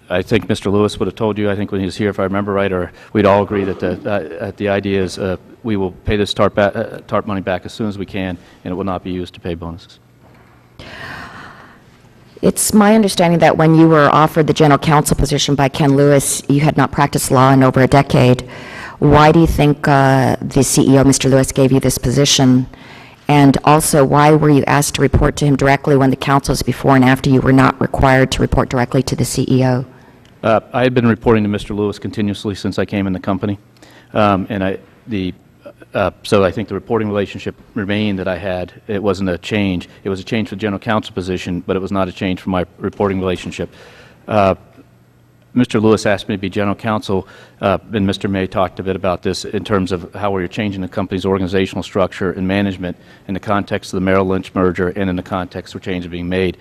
I think Mr. Lewis would have told you, I think when he was here, if I remember right, or we'd all agree that the idea is we will pay this TARP money back as soon as we can, and it will not be used to pay bonuses. It's my understanding that when you were offered the general counsel position by Ken Lewis, you had not practiced law in over a decade. Why do you think the CEO, Mr. Lewis, gave you this position? And also, why were you asked to report to him directly when the counsels before and after you were not required to report directly to the CEO? I had been reporting to Mr. Lewis continuously since I came in the company, so I think the reporting relationship remained that I had. It wasn't a change. It was a change for the general counsel position, but it was not a change for my reporting relationship. Mr. Lewis asked me to be general counsel, and Mr. May talked a bit about this in terms of how we're changing the company's organizational structure and management in the context of the Merrill Lynch merger and in the context where changes are being made.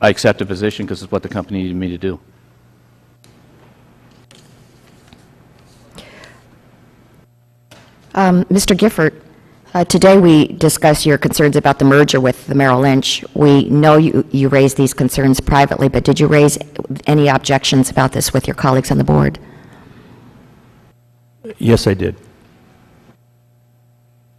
I accepted the position because it's what the company needed me to do. Mr. Gifford, today we discussed your concerns about the merger with the Merrill Lynch. We know you raised these concerns privately, but did you raise any objections about this with your colleagues on the board? Yes, I did.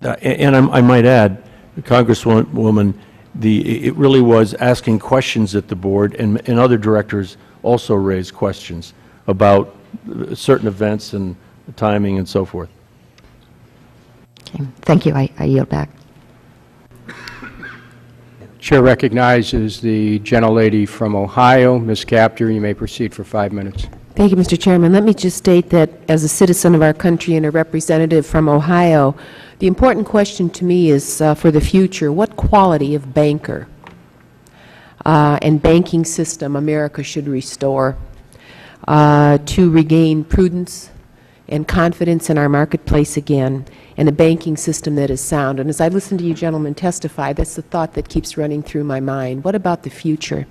And I might add, Congresswoman, it really was asking questions at the board, and other directors also raised questions about certain events and the timing and so forth. Okay. Thank you. I yield back. Chair recognizes the gentlelady from Ohio, Ms. Capter. You may proceed for 5 minutes. Thank you, Mr. Chairman. Let me just state that as a citizen of our country and a representative from Ohio, the important question to me is for the future, what quality of banker and banking system America should restore to regain prudence and confidence in our marketplace again, and a banking system that is sound. And as I listen to you gentlemen testify, that's the thought that keeps running through my mind. What about the future?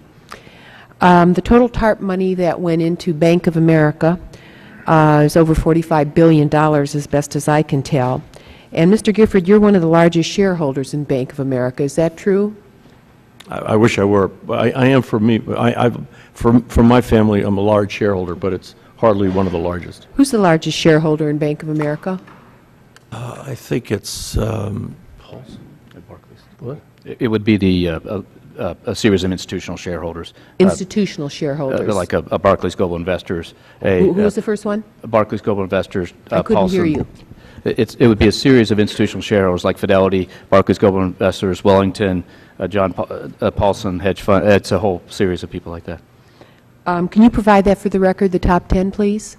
The total TARP money that went into Bank of America is over $45 billion, as best as I can tell. And Mr. Gifford, you're one of the largest shareholders in Bank of America. Is that true? I wish I were. I am for me. For my family, I'm a large shareholder, but it's hardly one of the largest. Who's the largest shareholder in Bank of America? I think it's Paulson at Barclays. What? It would be a series of institutional shareholders. Institutional shareholders. Like a Barclays Global Investors. Who was the first one? Barclays Global Investors. I couldn't hear you. It would be a series of institutional shareholders like Fidelity, Barclays Global Investors, Wellington, John Paulson Hedge Fund. It's a whole series of people like that. Can you provide that for the record, the top 10, please?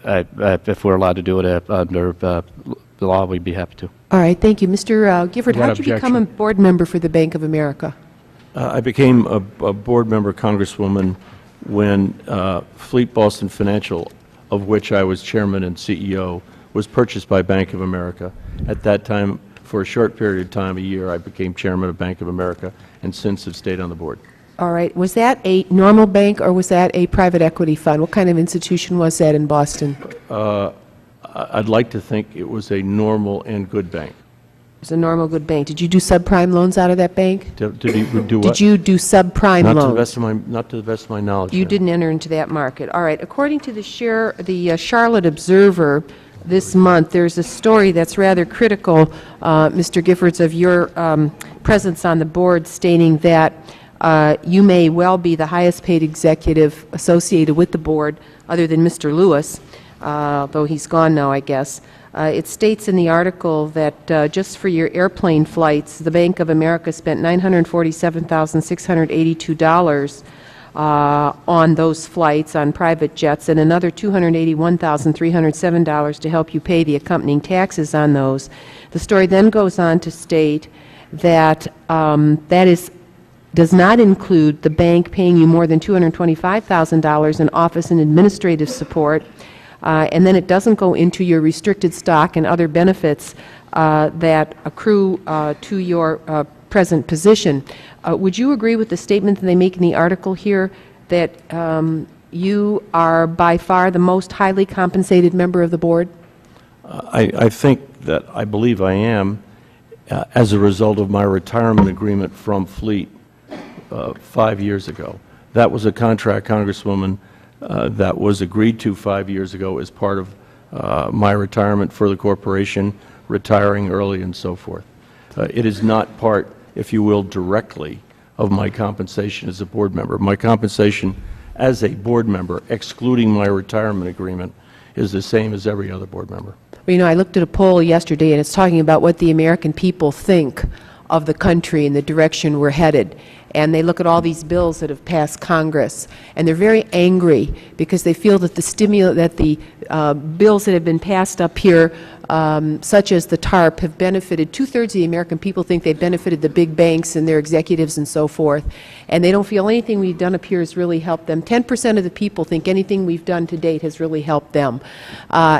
If we're allowed to do it under the law, we'd be happy to. All right, thank you. Mr. Gifford, how did you become a board member for the Bank of America? I became a board member, Congresswoman, when Fleet Boston Financial, of which I was chairman and CEO, was purchased by Bank of America. At that time, for a short period of time, a year, I became chairman of Bank of America, and since have stayed on the board. All right. Was that a normal bank or was that a private equity fund? What kind of institution was that in Boston? I'd like to think it was a normal and good bank. It was a normal, good bank. Did you do subprime loans out of that bank? Did you do what? Did you do subprime Not loans? Not to the best of my knowledge. You no. didn't enter into that market. All right. According to the Charlotte Observer this month, there's a story that's rather critical, Mr. Giffords, of your presence on the board, stating that you may well be the highest paid executive associated with the board, other than Mr. Lewis, though he's gone now, I guess. It states in the article that just for your airplane flights, the Bank of America spent $947,682 on those flights on private jets, and another $281,307 to help you pay the accompanying taxes on those. The story then goes on to state that does not include the bank paying you more than $225,000 in office and administrative support, and then it doesn't go into your restricted stock and other benefits that accrue to your present position. Would you agree with the statement that they make in the article here that you are by far the most highly compensated member of the board? I think that I believe I am as a result of my retirement agreement from Fleet 5 years ago. That was a contract, Congresswoman, that was agreed to 5 years ago as part of my retirement for the corporation, retiring early and so forth. It is not part, if you will, directly of my compensation as a board member. My compensation as a board member, excluding my retirement agreement, is the same as every other board member. Well, you know, I looked at a poll yesterday, and it's talking about what the American people think of the country and the direction we're headed. And they look at all these bills that have passed Congress, and they're very angry because they feel that the bills that have been passed up here, such as the TARP, have benefited. 2/3 of the American people think they've benefited the big banks and their executives and so forth, and they don't feel anything we've done up here has really helped them. 10% of the people think anything we've done to date has really helped them.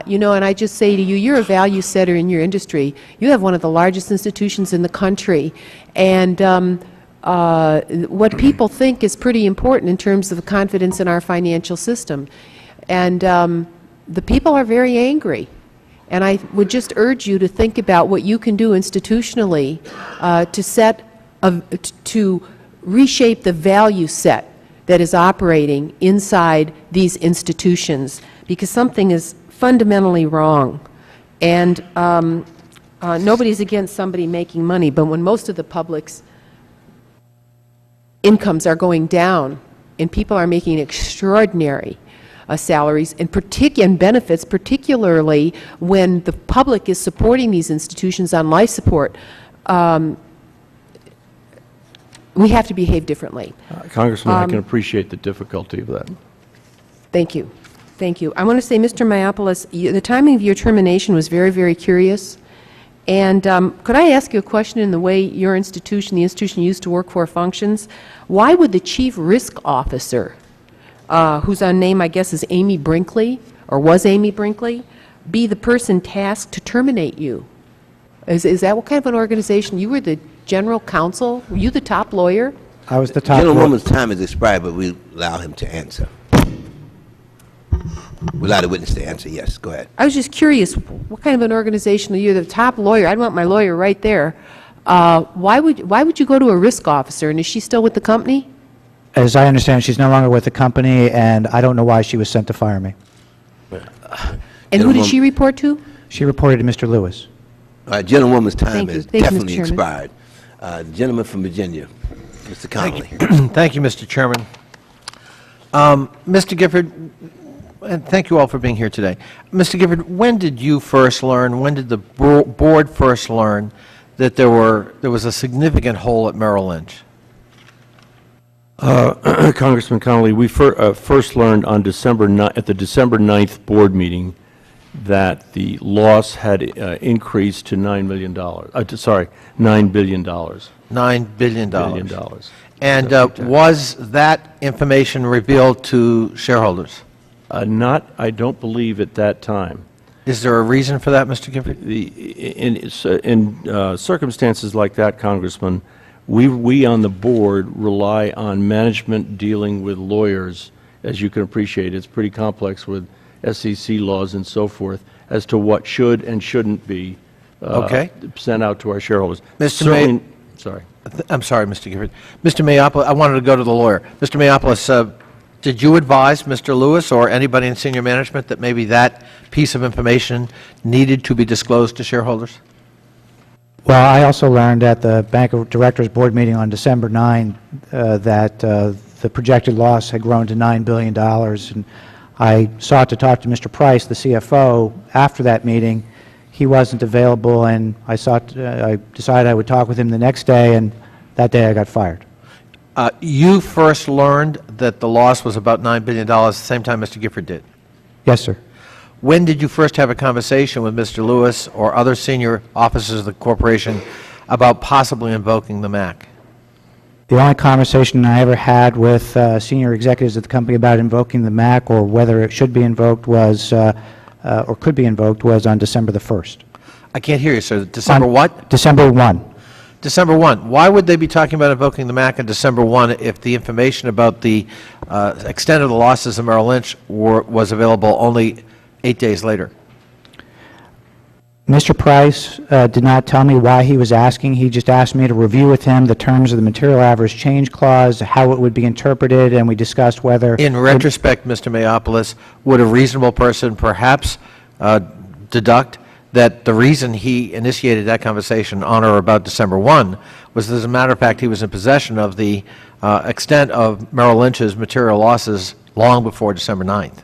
You know, and I just say to you, you're a value setter in your industry. You have one of the largest institutions in the country, and what people think is pretty important in terms of confidence in our financial system. And the people are very angry. And I would just urge you to think about what you can do institutionally to reshape the value set that is operating inside these institutions, because something is fundamentally wrong. And nobody's against somebody making money, but when most of the public's incomes are going down and people are making extraordinary salaries and benefits, particularly when the public is supporting these institutions on life support, we have to behave differently. Congressman, I can appreciate the difficulty of that. Thank you. Thank you. I want to say, Mr. Mayopoulos, the timing of your termination was very, very curious. And could I ask you a question in the way your institution, the institution you used to work for, functions? Why would the chief risk officer, whose name I guess is Amy Brinkley, or was Amy Brinkley, be the person tasked to terminate you? Is that what kind of an organization? You were the general counsel? Were you the top lawyer? I was the top lawyer. Gentlewoman's time has expired, but we allow him to answer. We allow the witness to answer. Yes, go ahead. I was just curious, what kind of an organization are you? The top lawyer. I'd want my lawyer right there. Why would you go to a risk officer, and is she still with the company? As I understand, she's no longer with the company, and I don't know why she was sent to fire me. And who did she report to? She reported to Mr. Lewis. Gentlewoman's time has Thank you, Mr. definitely Chairman. expired. The gentleman from Virginia, Mr. Connolly. Thank you, Mr. Chairman. Mr. Gifford, and thank you all for being here today. Mr. Gifford, when did you first learn, when did the board first learn that there was a significant hole at Merrill Lynch? Congressman Connolly, we first learned on at the December 9th board meeting that the loss had increased to $9 million. $9 billion. $9 billion. $9 billion. And was that information revealed to shareholders? I don't believe at that time. Is there a reason for that, Mr. Gifford? In circumstances like that, Congressman, we on the board rely on management dealing with lawyers. As you can appreciate, it's pretty complex with SEC laws and so forth as to what should and shouldn't be sent out to our shareholders. Sorry. I'm sorry, Mr. Gifford. Mr. Mayopoulos, I wanted to go to the lawyer. Mr. Mayopoulos, did you advise Mr. Lewis or anybody in senior management that maybe that piece of information needed to be disclosed to shareholders? Well, I also learned at the Bank of Directors Board meeting on December 9 that the projected loss had grown to $9 billion, and I sought to talk to Mr. Price, the CFO, after that meeting. He wasn't available, and I decided I would talk with him the next day, and that day I got fired. You first learned that the loss was about $9 billion at the same time Mr. Gifford did? Yes, sir. When did you first have a conversation with Mr. Lewis or other senior officers of the corporation about possibly invoking the MAC? The only conversation I ever had with senior executives at the company about invoking the MAC or whether it should be invoked was, or could be invoked, was on December the 1st. I can't hear you, sir. December what? December 1. December 1. Why would they be talking about invoking the MAC on December 1 if the information about the extent of the losses of Merrill Lynch was available only 8 days later? Mr. Price did not tell me why he was asking. He just asked me to review with him the terms of the material adverse change clause, how it would be interpreted, and we discussed whether... In retrospect, Mr. Mayopoulos, would a reasonable person perhaps deduct that the reason he initiated that conversation on or about December 1 was, as a matter of fact, he was in possession of the extent of Merrill Lynch's material losses long before December 9th?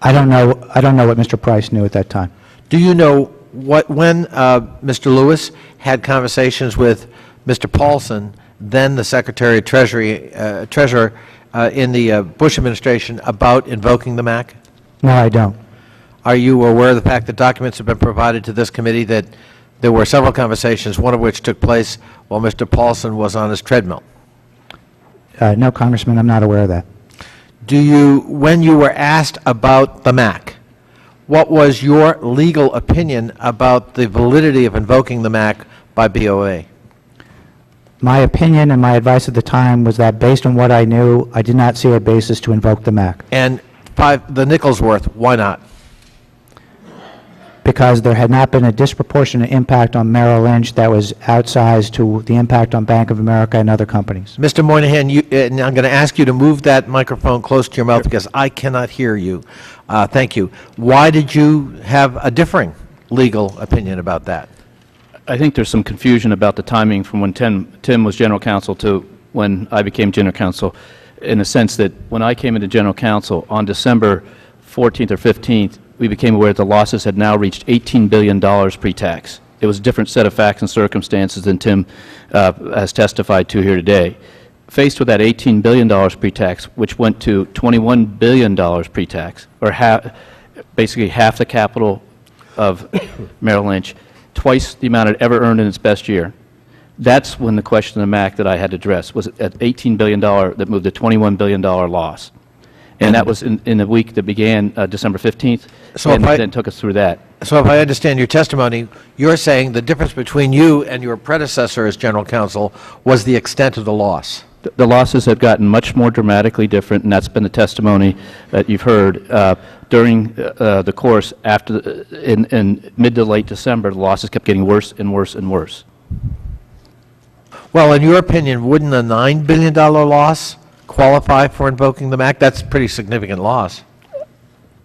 I don't know what Mr. Price knew at that time. Do you know when Mr. Lewis had conversations with Mr. Paulson, then the Secretary of Treasurer in the Bush administration, about invoking the MAC? No, I don't. Are you aware of the fact that documents have been provided to this committee that there were several conversations, one of which took place while Mr. Paulson was on his treadmill? No, Congressman, I'm not aware of that. When you were asked about the MAC, what was your legal opinion about the validity of invoking the MAC by BOA? My opinion and my advice at the time was that based on what I knew, I did not see a basis to invoke the MAC. And the nickel's worth, why not? Because there had not been a disproportionate impact on Merrill Lynch that was outsized to the impact on Bank of America and other companies. Mr. Moynihan, and I'm going to ask you to move that microphone close to your mouth because I cannot hear you. Thank you. Why did you have a differing legal opinion about that? I think there's some confusion about the timing from when Tim was general counsel to when I became general counsel, in the sense that when I came into general counsel on December 14th or 15th, we became aware that the losses had now reached $18 billion pre-tax. It was a different set of facts and circumstances than Tim has testified to here today. Faced with that $18 billion pre-tax, which went to $21 billion pre-tax, or basically half the capital of Merrill Lynch, twice the amount it ever earned in its best year. That's when the question of the MAC that I had to address was at $18 billion that moved to $21 billion loss. And that was in the week that began December 15th, and then took us through that. So if I understand your testimony, you're saying the difference between you and your predecessor as general counsel was the extent of the loss. The losses have gotten much more dramatically different, and that's been the testimony that you've heard. During the course, in mid to late December, the losses kept getting worse and worse and worse. Well, in your opinion, wouldn't a $9 billion loss qualify for invoking the MAC? That's a pretty significant loss.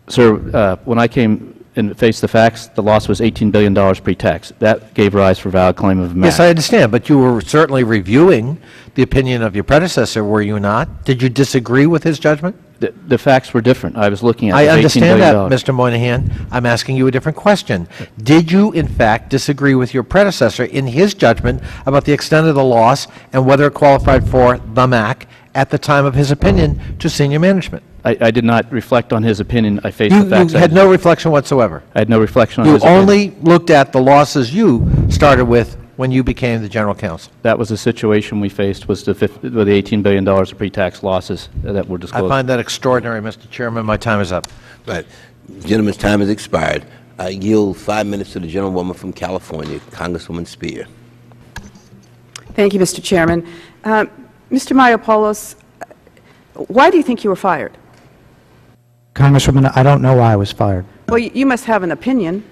Sir, when I came and faced the facts, the loss was $18 billion pre-tax. That gave rise for valid claim of MAC. Yes, I understand, but you were certainly reviewing the opinion of your predecessor, were you not? Did you disagree with his judgment? The facts were different. I was looking at I $18 understand billion. that, Mr. Moynihan. I'm asking you a different question. Did you, in fact, disagree with your predecessor in his judgment about the extent of the loss and whether it qualified for the MAC at the time of his opinion to senior management? I did not reflect on his opinion. I faced the facts. You had no reflection whatsoever? I had no reflection on his You opinion. only looked at the losses you started with when you became the general counsel? That was the situation we faced, was the $18 billion of pre-tax losses that were disclosed. I find that extraordinary, Mr. Chairman. My time is up. Right. The gentleman's time has expired. I yield 5 minutes to the gentlewoman from California, Congresswoman Spear. Thank you, Mr. Chairman. Mr. Mayopoulos, why do you think you were fired? Congresswoman, I don't know why I was fired. Well, you must have an opinion.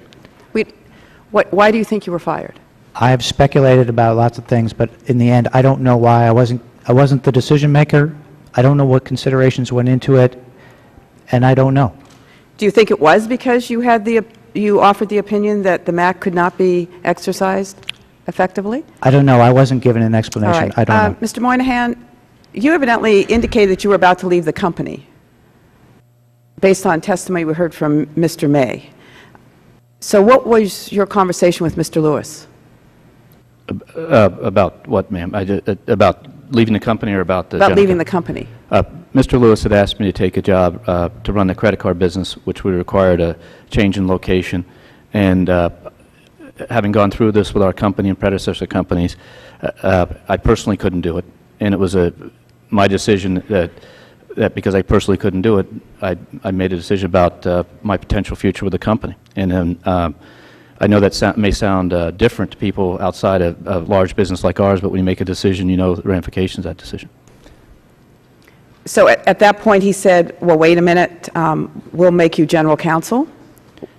Why do you think you were fired? I have speculated about lots of things, but in the end, I don't know why. I wasn't the decision maker. I don't know what considerations went into it, and I don't know. Do you think it was because you offered the opinion that the MAC could not be exercised effectively? I don't know. I wasn't given an explanation. All right. I don't know. Mr. Moynihan, you evidently indicated that you were about to leave the company, based on testimony we heard from Mr. May. So what was your conversation with Mr. Lewis? About what, ma'am? About leaving the company or about the... About leaving the company. Mr. Lewis had asked me to take a job to run the credit card business, which would require a change in location. And having gone through this with our company and predecessor companies, I personally couldn't do it. And it was my decision that because I personally couldn't do it, I made a decision about my potential future with the company. And then I know that may sound different to people outside of a large business like ours, but when you make a decision, you know the ramifications of that decision. So at that point, he said, well, wait a minute, we'll make you general counsel?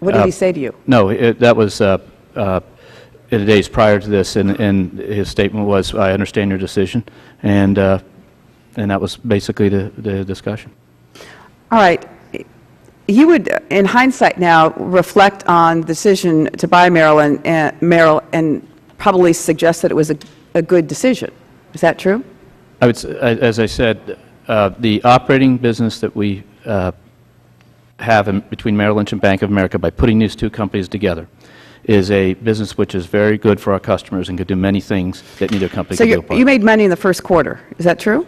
What did he say to you? No, that was in the days prior to this, and his statement was, I understand your decision, and that was basically the discussion. All right. You would, in hindsight now, reflect on the decision to buy Merrill and probably suggest that it was a good decision. Is that true? As I said, the operating business that we have between Merrill Lynch and Bank of America by putting these two companies together is a business which is very good for our customers and could do many things that neither company could do apart. So you made money in the first quarter. Is that true?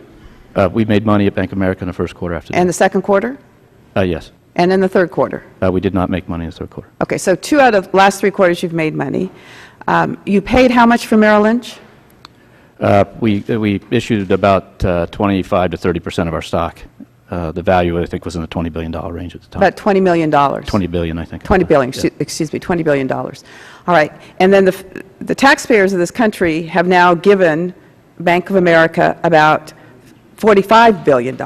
We made money at Bank of America in the first quarter after that. And the second quarter? Yes. And in the third quarter? We did not make money in the third quarter. Okay, so 2 out of the last 3 quarters you've made money. You paid how much for Merrill Lynch? We issued about 25 to 30% of our stock. The value, I think, was in the $20 billion range at the time. About $20 million. $20 billion, I think. $20 billion, Yeah. excuse me, $20 billion. All right, and then the taxpayers of this country have now given Bank of America about $45 billion,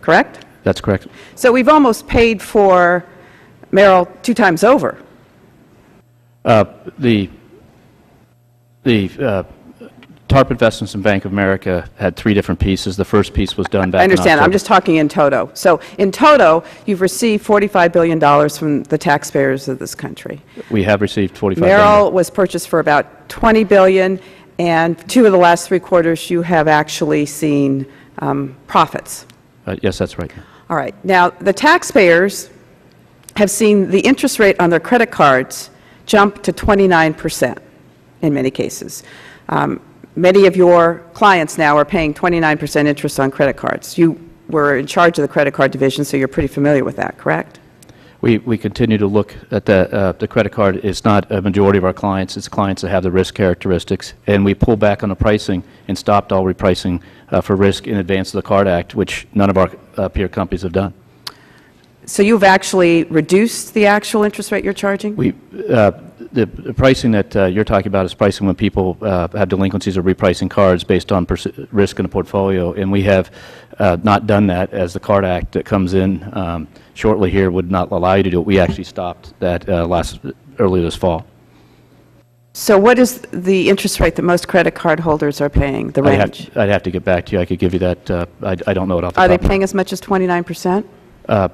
correct? That's correct. So we've almost paid for Merrill 2 times over. The TARP investments in Bank of America had 3 different pieces. The first piece was done back I understand. in October. I'm just talking in toto. So in toto, you've received $45 billion from the taxpayers of this country. We have received $45 billion. Merrill was purchased for about $20 billion, and 2 of the last 3 quarters you have actually seen profits. Yes, that's right. All right. Now, the taxpayers have seen the interest rate on their credit cards jump to 29% in many cases. Many of your clients now are paying 29% interest on credit cards. You were in charge of the credit card division, so you're pretty familiar with that, correct? We continue to look at the credit card. It's not a majority of our clients. It's clients that have the risk characteristics. And we pulled back on the pricing and stopped all repricing for risk in advance of the CARD Act, which none of our peer companies have done. So you've actually reduced the actual interest rate you're charging? The pricing that you're talking about is pricing when people have delinquencies or repricing cards based on risk in the portfolio, and we have not done that, as the CARD Act that comes in shortly here would not allow you to do it. We actually stopped that earlier this fall. So what is the interest rate that most credit card holders are paying, the range? I'd have to get back to you. I could give you that. I don't know it off the Are top they of my head. paying as much as 29%?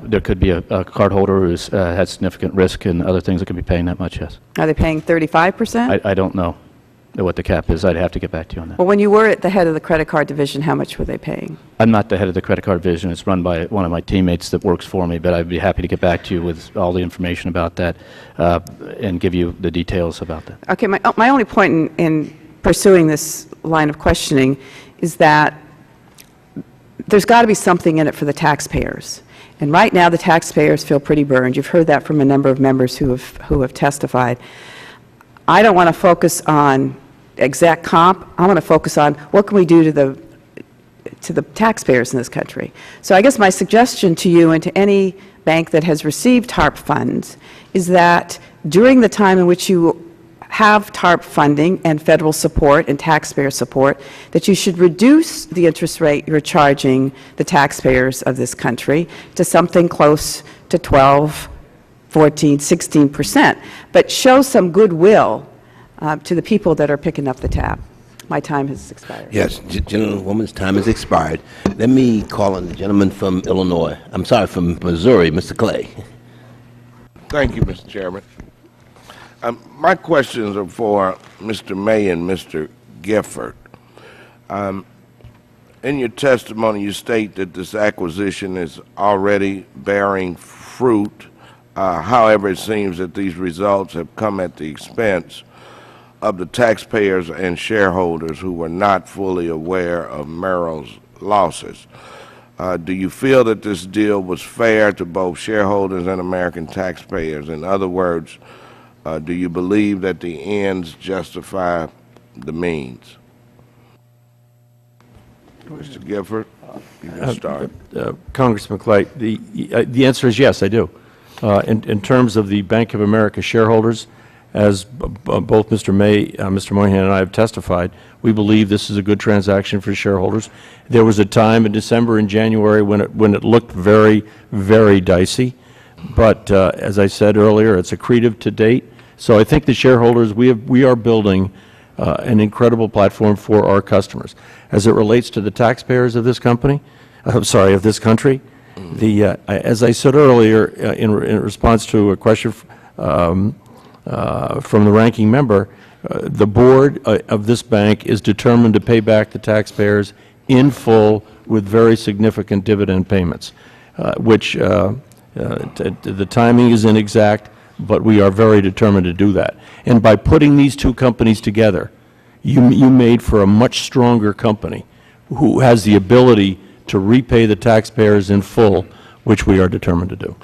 There could be a cardholder who's had significant risk and other things that could be paying that much, yes. Are they paying 35%? I don't know what the cap is. I'd have to get back to you on that. Well, when you were at the head of the credit card division, how much were they paying? I'm not the head of the credit card division. It's run by one of my teammates that works for me, but I'd be happy to get back to you with all the information about that and give you the details about that. Okay, my only point in pursuing this line of questioning is that there's got to be something in it for the taxpayers. And right now, the taxpayers feel pretty burned. You've heard that from a number of members who have testified. I don't want to focus on exact comp. I want to focus on what can we do to the taxpayers in this country. So I guess my suggestion to you and to any bank that has received TARP funds is that during the time in which you have TARP funding and federal support and taxpayer support, that you should reduce the interest rate you're charging the taxpayers of this country to something close to 12, 14, 16%, but show some goodwill to the people that are picking up the tab. My time has expired. Yes, gentlewoman's time has expired. Let me call on the gentleman from Illinois. I'm sorry, from Missouri, Mr. Clay. Thank you, Mr. Chairman. My questions are for Mr. May and Mr. Gifford. In your testimony, you state that this acquisition is already bearing fruit. However, it seems that these results have come at the expense of the taxpayers and shareholders who were not fully aware of Merrill's losses. Do you feel that this deal was fair to both shareholders and American taxpayers? In other words, do you believe that the ends justify the means? Mr. Gifford, you can start. Congressman Clay, the answer is yes, I do. In terms of the Bank of America shareholders, as both Mr. Moynihan and I have testified, we believe this is a good transaction for shareholders. There was a time in December and January when it looked very, very dicey, but as I said earlier, it's accretive to date. So I think the shareholders, we are building an incredible platform for our customers. As it relates to the taxpayers of this company, of this country, as I said earlier in response to a question from the ranking member, the board of this bank is determined to pay back the taxpayers in full with very significant dividend payments, which the timing is inexact, but we are very determined to do that. And by putting these two companies together, you made for a much stronger company who has the ability to repay the taxpayers in full, which we are determined to do.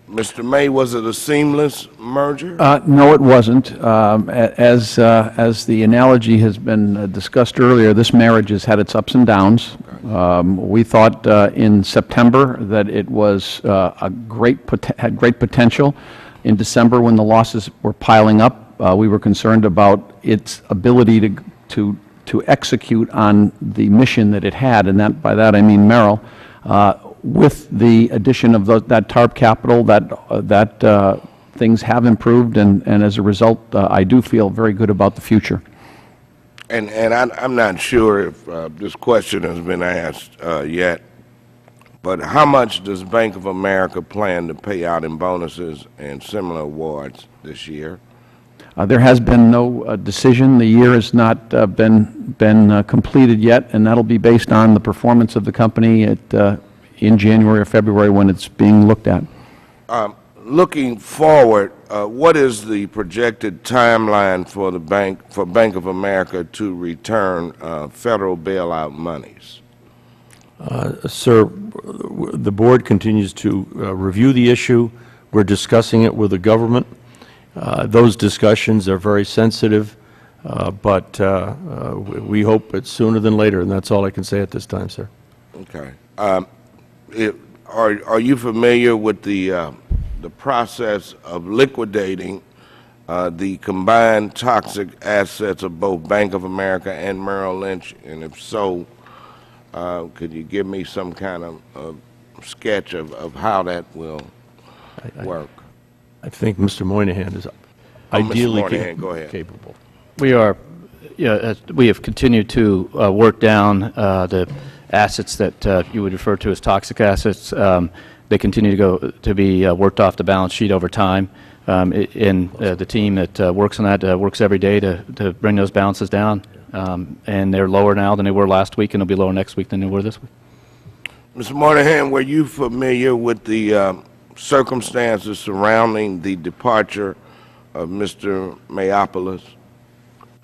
Mr. May, was it a seamless merger? No, it wasn't. As the analogy has been discussed earlier, this marriage has had its ups and downs. We thought in September that it was had great potential. In December, when the losses were piling up, we were concerned about its ability to execute on the mission that it had, and by that I mean Merrill. With the addition of that TARP capital, that things have improved, and as a result, I do feel very good about the future. And I'm not sure if this question has been asked yet, but how much does Bank of America plan to pay out in bonuses and similar awards this year? There has been no decision. The year has not been completed yet, and that'll be based on the performance of the company in January or February when it's being looked at. Looking forward, what is the projected timeline for Bank of America to return federal bailout monies? Sir, the board continues to review the issue. We're discussing it with the government. Those discussions are very sensitive, but we hope it's sooner than later, and that's all I can say at this time, sir. Okay. Are you familiar with the process of liquidating the combined toxic assets of both Bank of America and Merrill Lynch? And if so, could you give me some kind of sketch of how that will work? I think Mr. Moynihan is ideally Mr. Moynihan, go ahead. capable. We are, we have continued to work down the assets that you would refer to as toxic assets. They continue to be worked off the balance sheet over time. And the team that works on that works every day to bring those balances down. And they're lower now than they were last week, and they'll be lower next week than they were this week. Mr. Moynihan, were you familiar with the circumstances surrounding the departure of Mr. Mayopoulos?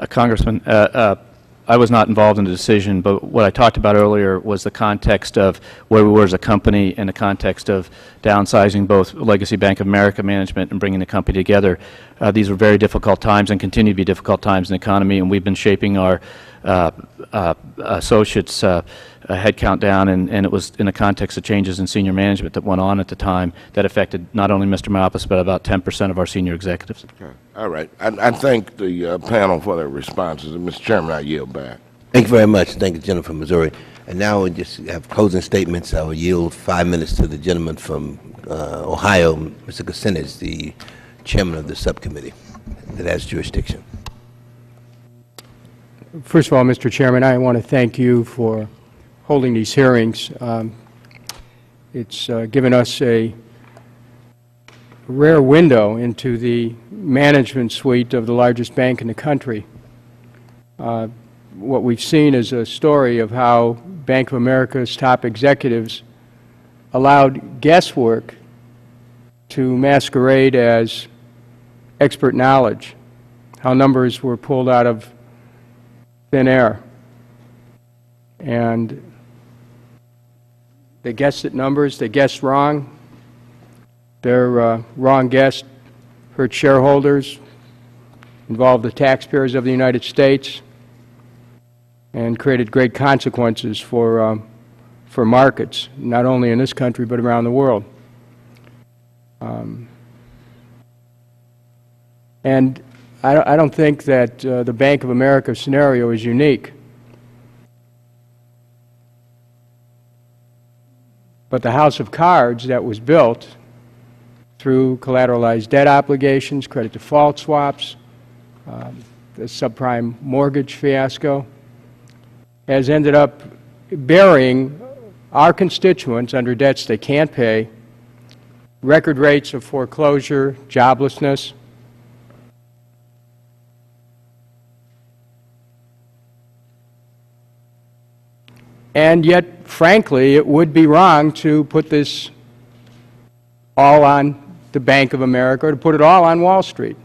Congressman, I was not involved in the decision, but what I talked about earlier was the context of where we were as a company and the context of downsizing both Legacy Bank of America management and bringing the company together. These were very difficult times and continue to be difficult times in the economy, and we've been shaping our associates' headcount down, and it was in the context of changes in senior management that went on at the time that affected not only Mr. Mayopoulos, but about 10% of our senior executives. Okay. All right. I thank the panel for their responses. And Mr. Chairman, I yield back. Thank you very much. Thank the gentleman from Missouri. And now we just have closing statements. I will yield 5 minutes to the gentleman from Ohio, Mr. Kucinich, the chairman of the subcommittee that has jurisdiction. First of all, Mr. Chairman, I want to thank you for holding these hearings. It's given us a rare window into the management suite of the largest bank in the country. What we've seen is a story of how Bank of America's top executives allowed guesswork to masquerade as expert knowledge, how numbers were pulled out of thin air. And they guessed at numbers, they guessed wrong. Their wrong guess hurt shareholders, involved the taxpayers of the United States, and created great consequences for markets, not only in this country but around the world. And I don't think that the Bank of America scenario is unique. But the house of cards that was built through collateralized debt obligations, credit default swaps, the subprime mortgage fiasco, has ended up burying our constituents under debts they can't pay, record rates of foreclosure, joblessness. And yet, frankly, it would be wrong to put this all on the Bank of America or to put it all on Wall Street.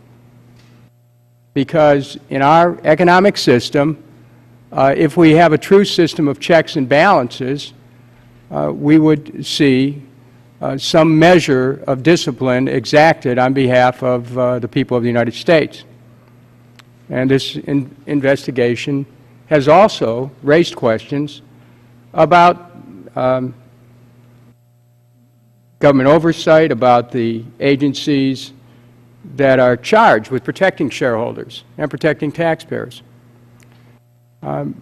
Because in our economic system, if we have a true system of checks and balances, we would see some measure of discipline exacted on behalf of the people of the United States. And this investigation has also raised questions about government oversight, about the agencies that are charged with protecting shareholders and protecting taxpayers. From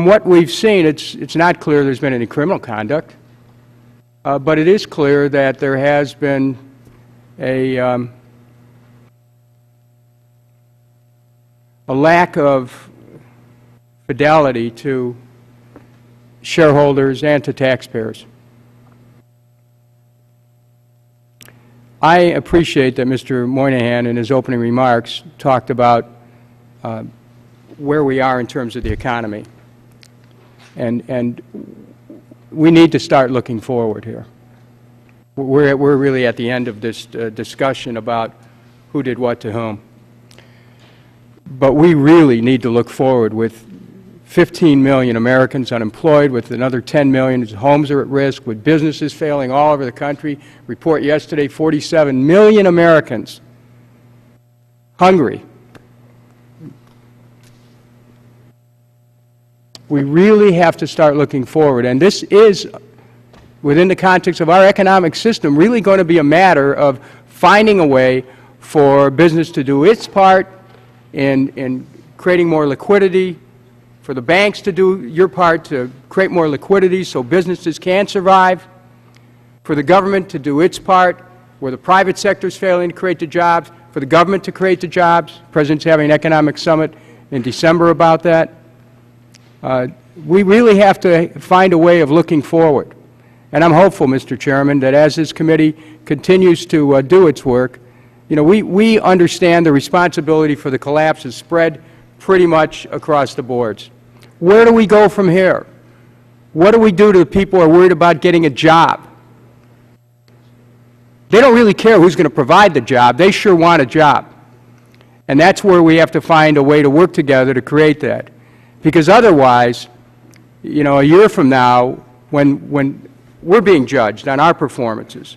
what we've seen, it's not clear there's been any criminal conduct, but it is clear that there has been a lack of fidelity to shareholders and to taxpayers. I appreciate that Mr. Moynihan in his opening remarks talked about where we are in terms of the economy. And we need to start looking forward here. We're really at the end of this discussion about who did what to whom. But we really need to look forward with 15 million Americans unemployed, with another 10 million whose homes are at risk, with businesses failing all over the country. Report yesterday, 47 million Americans hungry. We really have to start looking forward, and this is, within the context of our economic system, really going to be a matter of finding a way for business to do its part in creating more liquidity, for the banks to do your part to create more liquidity so businesses can survive, for the government to do its part where the private sector is failing to create the jobs, for the government to create the jobs. The President's having an economic summit in December about that. We really have to find a way of looking forward. And I'm hopeful, Mr. Chairman, that as this committee continues to do its work, you know, we understand the responsibility for the collapse is spread pretty much across the boards. Where do we go from here? What do we do to the people who are worried about getting a job? They don't really care who's going to provide the job. They sure want a job. And that's where we have to find a way to work together to create that. Because otherwise, you know, a year from now, when we're being judged on our performances,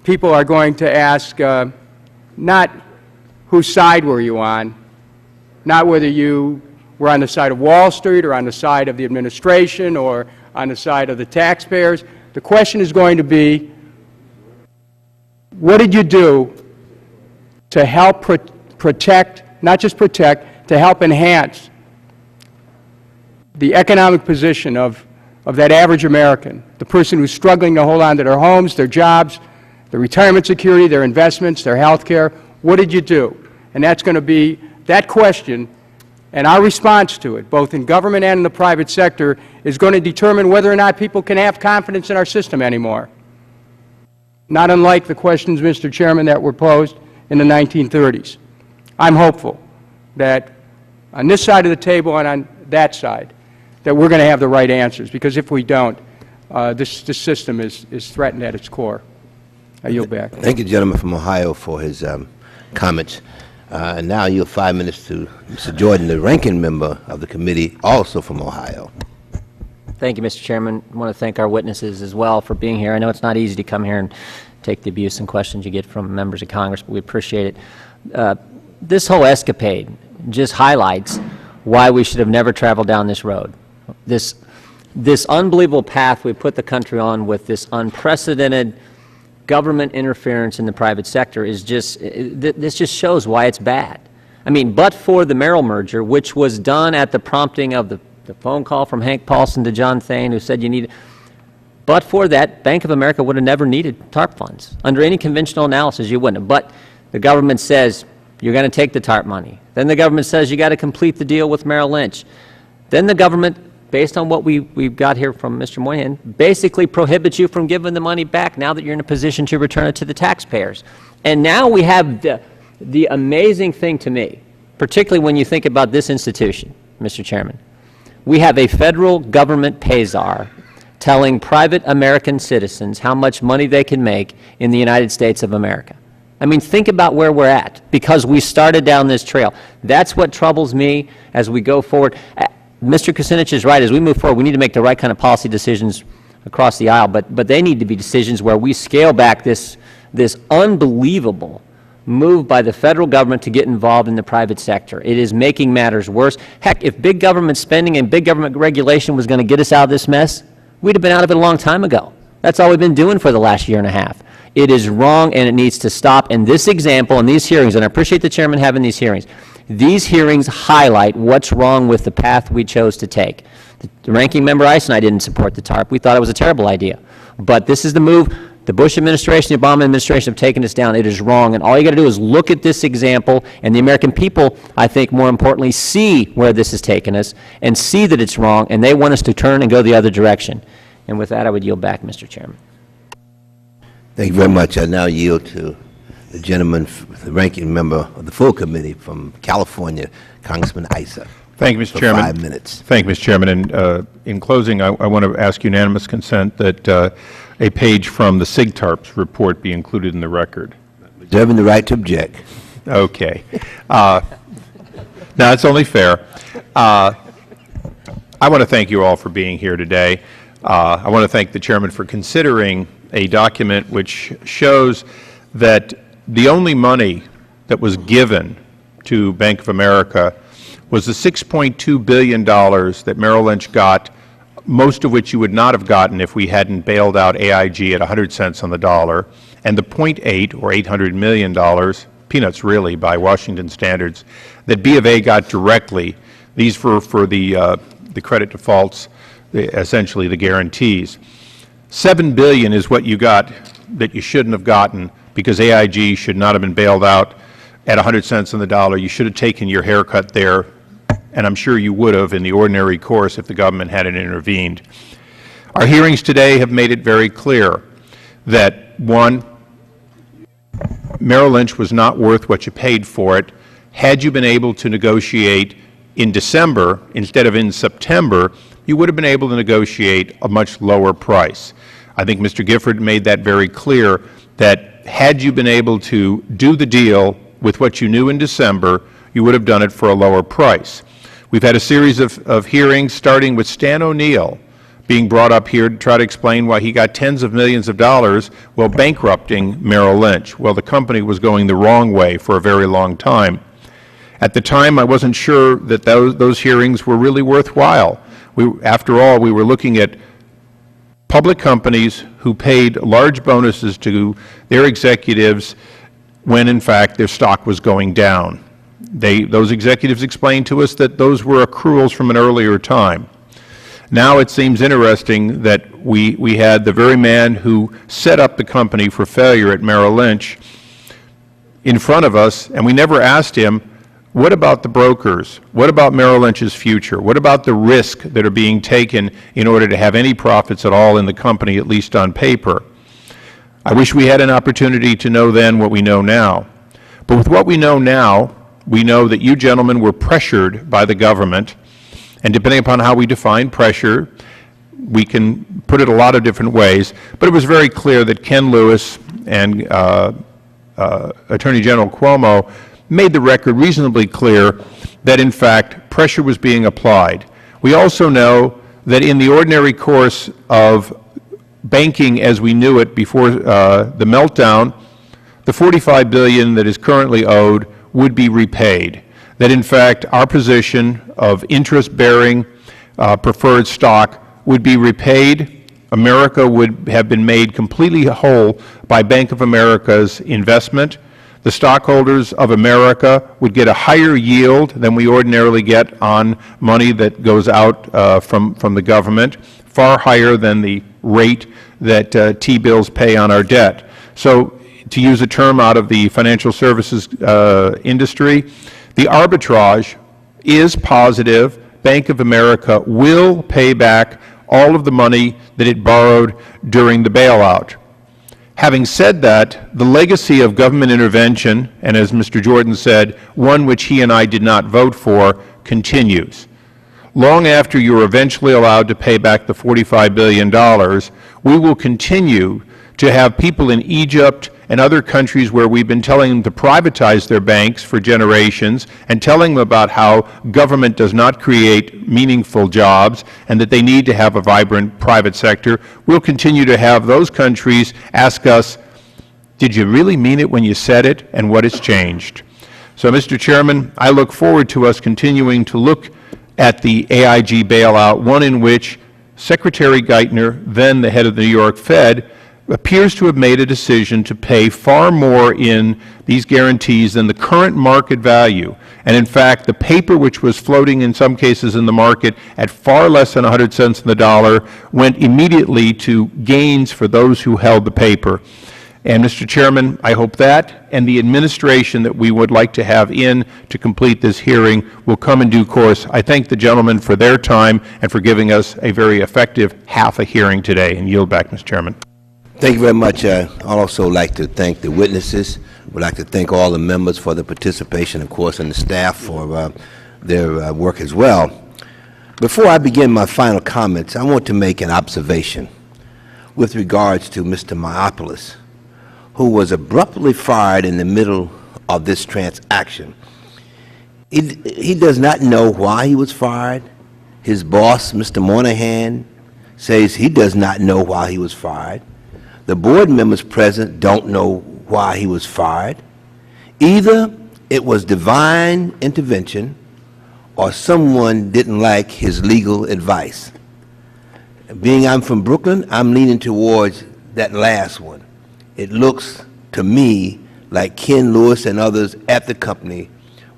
people are going to ask not whose side were you on, not whether you were on the side of Wall Street or on the side of the administration or on the side of the taxpayers. The question is going to be, what did you do to help protect, not just protect, to help enhance the economic position of that average American, the person who's struggling to hold on to their homes, their jobs, their retirement security, their investments, their health care? What did you do? And that's going to be that question, and our response to it, both in government and in the private sector, is going to determine whether or not people can have confidence in our system anymore. Not unlike the questions, Mr. Chairman, that were posed in the 1930s. I'm hopeful that on this side of the table and on that side, that we're going to have the right answers, because if we don't, this system is threatened at its core. I yield back. Thank you, gentleman from Ohio, for his comments. And now I yield 5 minutes to Mr. Jordan, the ranking member of the committee, also from Ohio. Thank you, Mr. Chairman. I want to thank our witnesses as well for being here. I know it's not easy to come here and take the abuse and questions you get from members of Congress, but we appreciate it. This whole escapade just highlights why we should have never traveled down this road. This unbelievable path we put the country on with this unprecedented government interference in the private sector is just, this just shows why it's bad. I mean, but for the Merrill merger, which was done at the prompting of the phone call from Hank Paulson to John Thain, who said you need, but for that, Bank of America would have never needed TARP funds. Under any conventional analysis, you wouldn't have. But the government says you're going to take the TARP money. Then the government says you got to complete the deal with Merrill Lynch. Then the government, based on what we've got here from Mr. Moynihan, basically prohibits you from giving the money back now that you're in a position to return it to the taxpayers. And now we have the amazing thing to me, particularly when you think about this institution, Mr. Chairman. We have a federal government pay-czar telling private American citizens how much money they can make in the United States of America. I mean, think about where we're at, because we started down this trail. That's what troubles me as we go forward. Mr. Kucinich is right. As we move forward, we need to make the right kind of policy decisions across the aisle, but they need to be decisions where we scale back this unbelievable move by the federal government to get involved in the private sector. It is making matters worse. Heck, if big government spending and big government regulation was going to get us out of this mess, we'd have been out of it a long time ago. That's all we've been doing for the last year and a half. It is wrong, and it needs to stop. And this example and these hearings, and I appreciate the chairman having these hearings highlight what's wrong with the path we chose to take. The ranking member Ice and I didn't support the TARP. We thought it was a terrible idea. But this is the move. The Bush administration, the Obama administration have taken us down. It is wrong. And all you got to do is look at this example, and the American people, I think more importantly, see where this has taken us and see that it's wrong, and they want us to turn and go the other direction. And with that, I would yield back, Mr. Chairman. Thank you very much. I now yield to the gentleman, the ranking member of the full committee from California, Congressman Issa. Thank you, Mr. Chairman. 5 minutes. Thank you, Mr. Chairman. And in closing, I want to ask unanimous consent that a page from the SIGTARP's report be included in the record. Reserving the right to object. Okay. Now, it's only fair. I want to thank you all for being here today. I want to thank the Chairman for considering a document which shows that the only money that was given to Bank of America was the $6.2 billion that Merrill Lynch got, most of which you would not have gotten if we hadn't bailed out AIG at 100 cents on the dollar, and the .8 or $800 million, peanuts really by Washington standards, that B of A got directly. These were for the credit defaults, essentially the guarantees. $7 billion is what you got that you shouldn't have gotten because AIG should not have been bailed out at 100 cents on the dollar. You should have taken your haircut there, and I'm sure you would have in the ordinary course if the government hadn't intervened. Our hearings today have made it very clear that, one, Merrill Lynch was not worth what you paid for it. Had you been able to negotiate in December instead of in September, you would have been able to negotiate a much lower price. I think Mr. Gifford made that very clear, that had you been able to do the deal with what you knew in December, you would have done it for a lower price. We've had a series of hearings, starting with Stan O'Neill being brought up here to try to explain why he got tens of millions of dollars while bankrupting Merrill Lynch. Well, the company was going the wrong way for a very long time. At the time, I wasn't sure that those hearings were really worthwhile. After all, we were looking at public companies who paid large bonuses to their executives when, in fact, their stock was going down. Those executives explained to us that those were accruals from an earlier time. Now it seems interesting that we had the very man who set up the company for failure at Merrill Lynch in front of us, and we never asked him, what about the brokers? What about Merrill Lynch's future? What about the risk that are being taken in order to have any profits at all in the company, at least on paper? I wish we had an opportunity to know then what we know now. But with what we know now, we know that you gentlemen were pressured by the government, and depending upon how we define pressure, we can put it a lot of different ways, but it was very clear that Ken Lewis and Attorney General Cuomo made the record reasonably clear that, in fact, pressure was being applied. We also know that in the ordinary course of banking as we knew it before the meltdown, the $45 billion that is currently owed would be repaid. That, in fact, our position of interest-bearing preferred stock would be repaid. America would have been made completely whole by Bank of America's investment. The stockholders of America would get a higher yield than we ordinarily get on money that goes out from the government, far higher than the rate that T-bills pay on our debt. So, to use a term out of the financial services industry, the arbitrage is positive. Bank of America will pay back all of the money that it borrowed during the bailout. Having said that, the legacy of government intervention, and as Mr. Jordan said, one which he and I did not vote for, continues. Long after you are eventually allowed to pay back the $45 billion, we will continue to have people in Egypt and other countries where we've been telling them to privatize their banks for generations and telling them about how government does not create meaningful jobs and that they need to have a vibrant private sector. We'll continue to have those countries ask us, did you really mean it when you said it, and what has changed? So, Mr. Chairman, I look forward to us continuing to look at the AIG bailout, one in which Secretary Geithner, then the head of the New York Fed, appears to have made a decision to pay far more in these guarantees than the current market value. And in fact, the paper which was floating in some cases in the market at far less than 100 cents on the dollar went immediately to gains for those who held the paper. And Mr. Chairman, I hope that and the administration that we would like to have in to complete this hearing will come in due course. I thank the gentlemen for their time and for giving us a very effective half a hearing today, and yield back, Mr. Chairman. Thank you very much. I'd also like to thank the witnesses. Would like to thank all the members for their participation, of course, and the staff for their work as well. Before I begin my final comments, I want to make an observation with regards to Mr. Moopoulos, who was abruptly fired in the middle of this transaction. He does not know why he was fired. His boss, Mr. Moynihan, says he does not know why he was fired. The board members present don't know why he was fired. Either it was divine intervention or someone didn't like his legal advice. Being I'm from Brooklyn, I'm leaning towards that last one. It looks to me like Ken Lewis and others at the company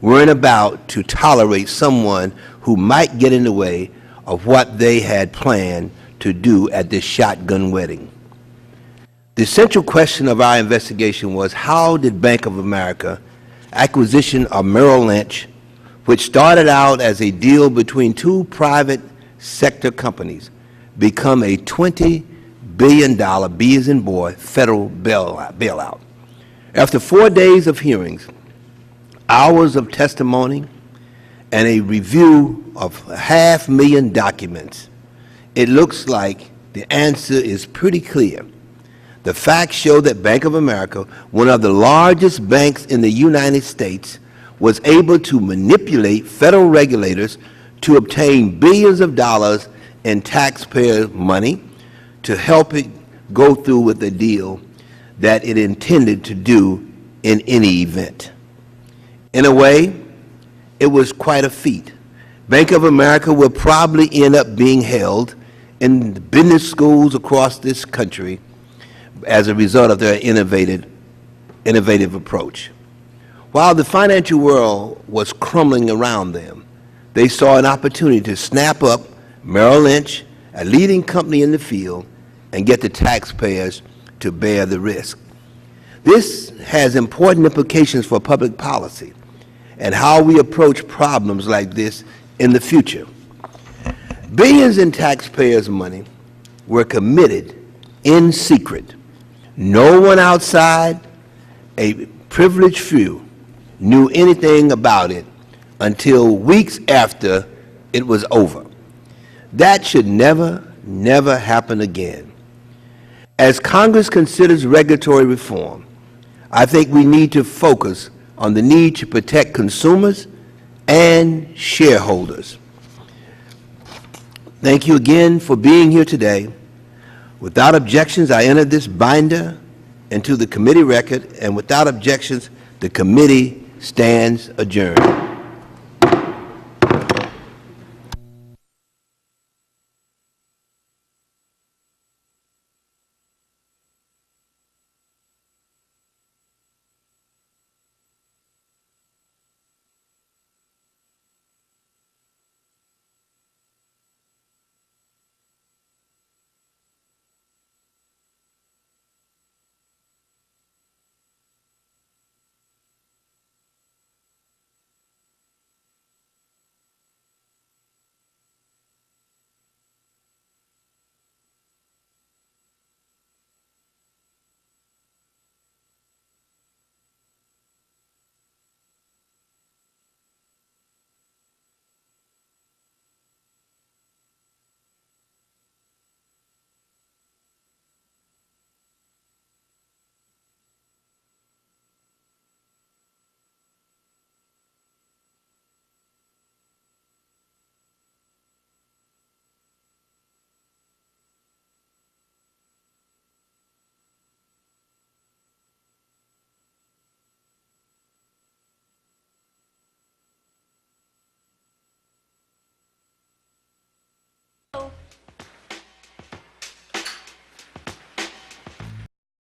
weren't about to tolerate someone who might get in the way of what they had planned to do at this shotgun wedding. The central question of our investigation was, how did Bank of America acquisition of Merrill Lynch, which started out as a deal between two private sector companies, become a $20 billion, B as in boy, federal bailout? After 4 days of hearings, hours of testimony, and a review of 500,000 documents, it looks like the answer is pretty clear. The facts show that Bank of America, one of the largest banks in the United States, was able to manipulate federal regulators to obtain billions of dollars in taxpayer money to help it go through with the deal that it intended to do in any event. In a way, it was quite a feat. Bank of America will probably end up being held in business schools across this country as a result of their innovative approach. While the financial world was crumbling around them, they saw an opportunity to snap up Merrill Lynch, a leading company in the field, and get the taxpayers to bear the risk. This has important implications for public policy and how we approach problems like this in the future. Billions in taxpayers' money were committed in secret. No one outside, a privileged few, knew anything about it until weeks after it was over. That should never happen again. As Congress considers regulatory reform, I think we need to focus on the need to protect consumers and shareholders. Thank you again for being here today. Without objections, I enter this binder into the committee record, and without objections, the committee stands adjourned.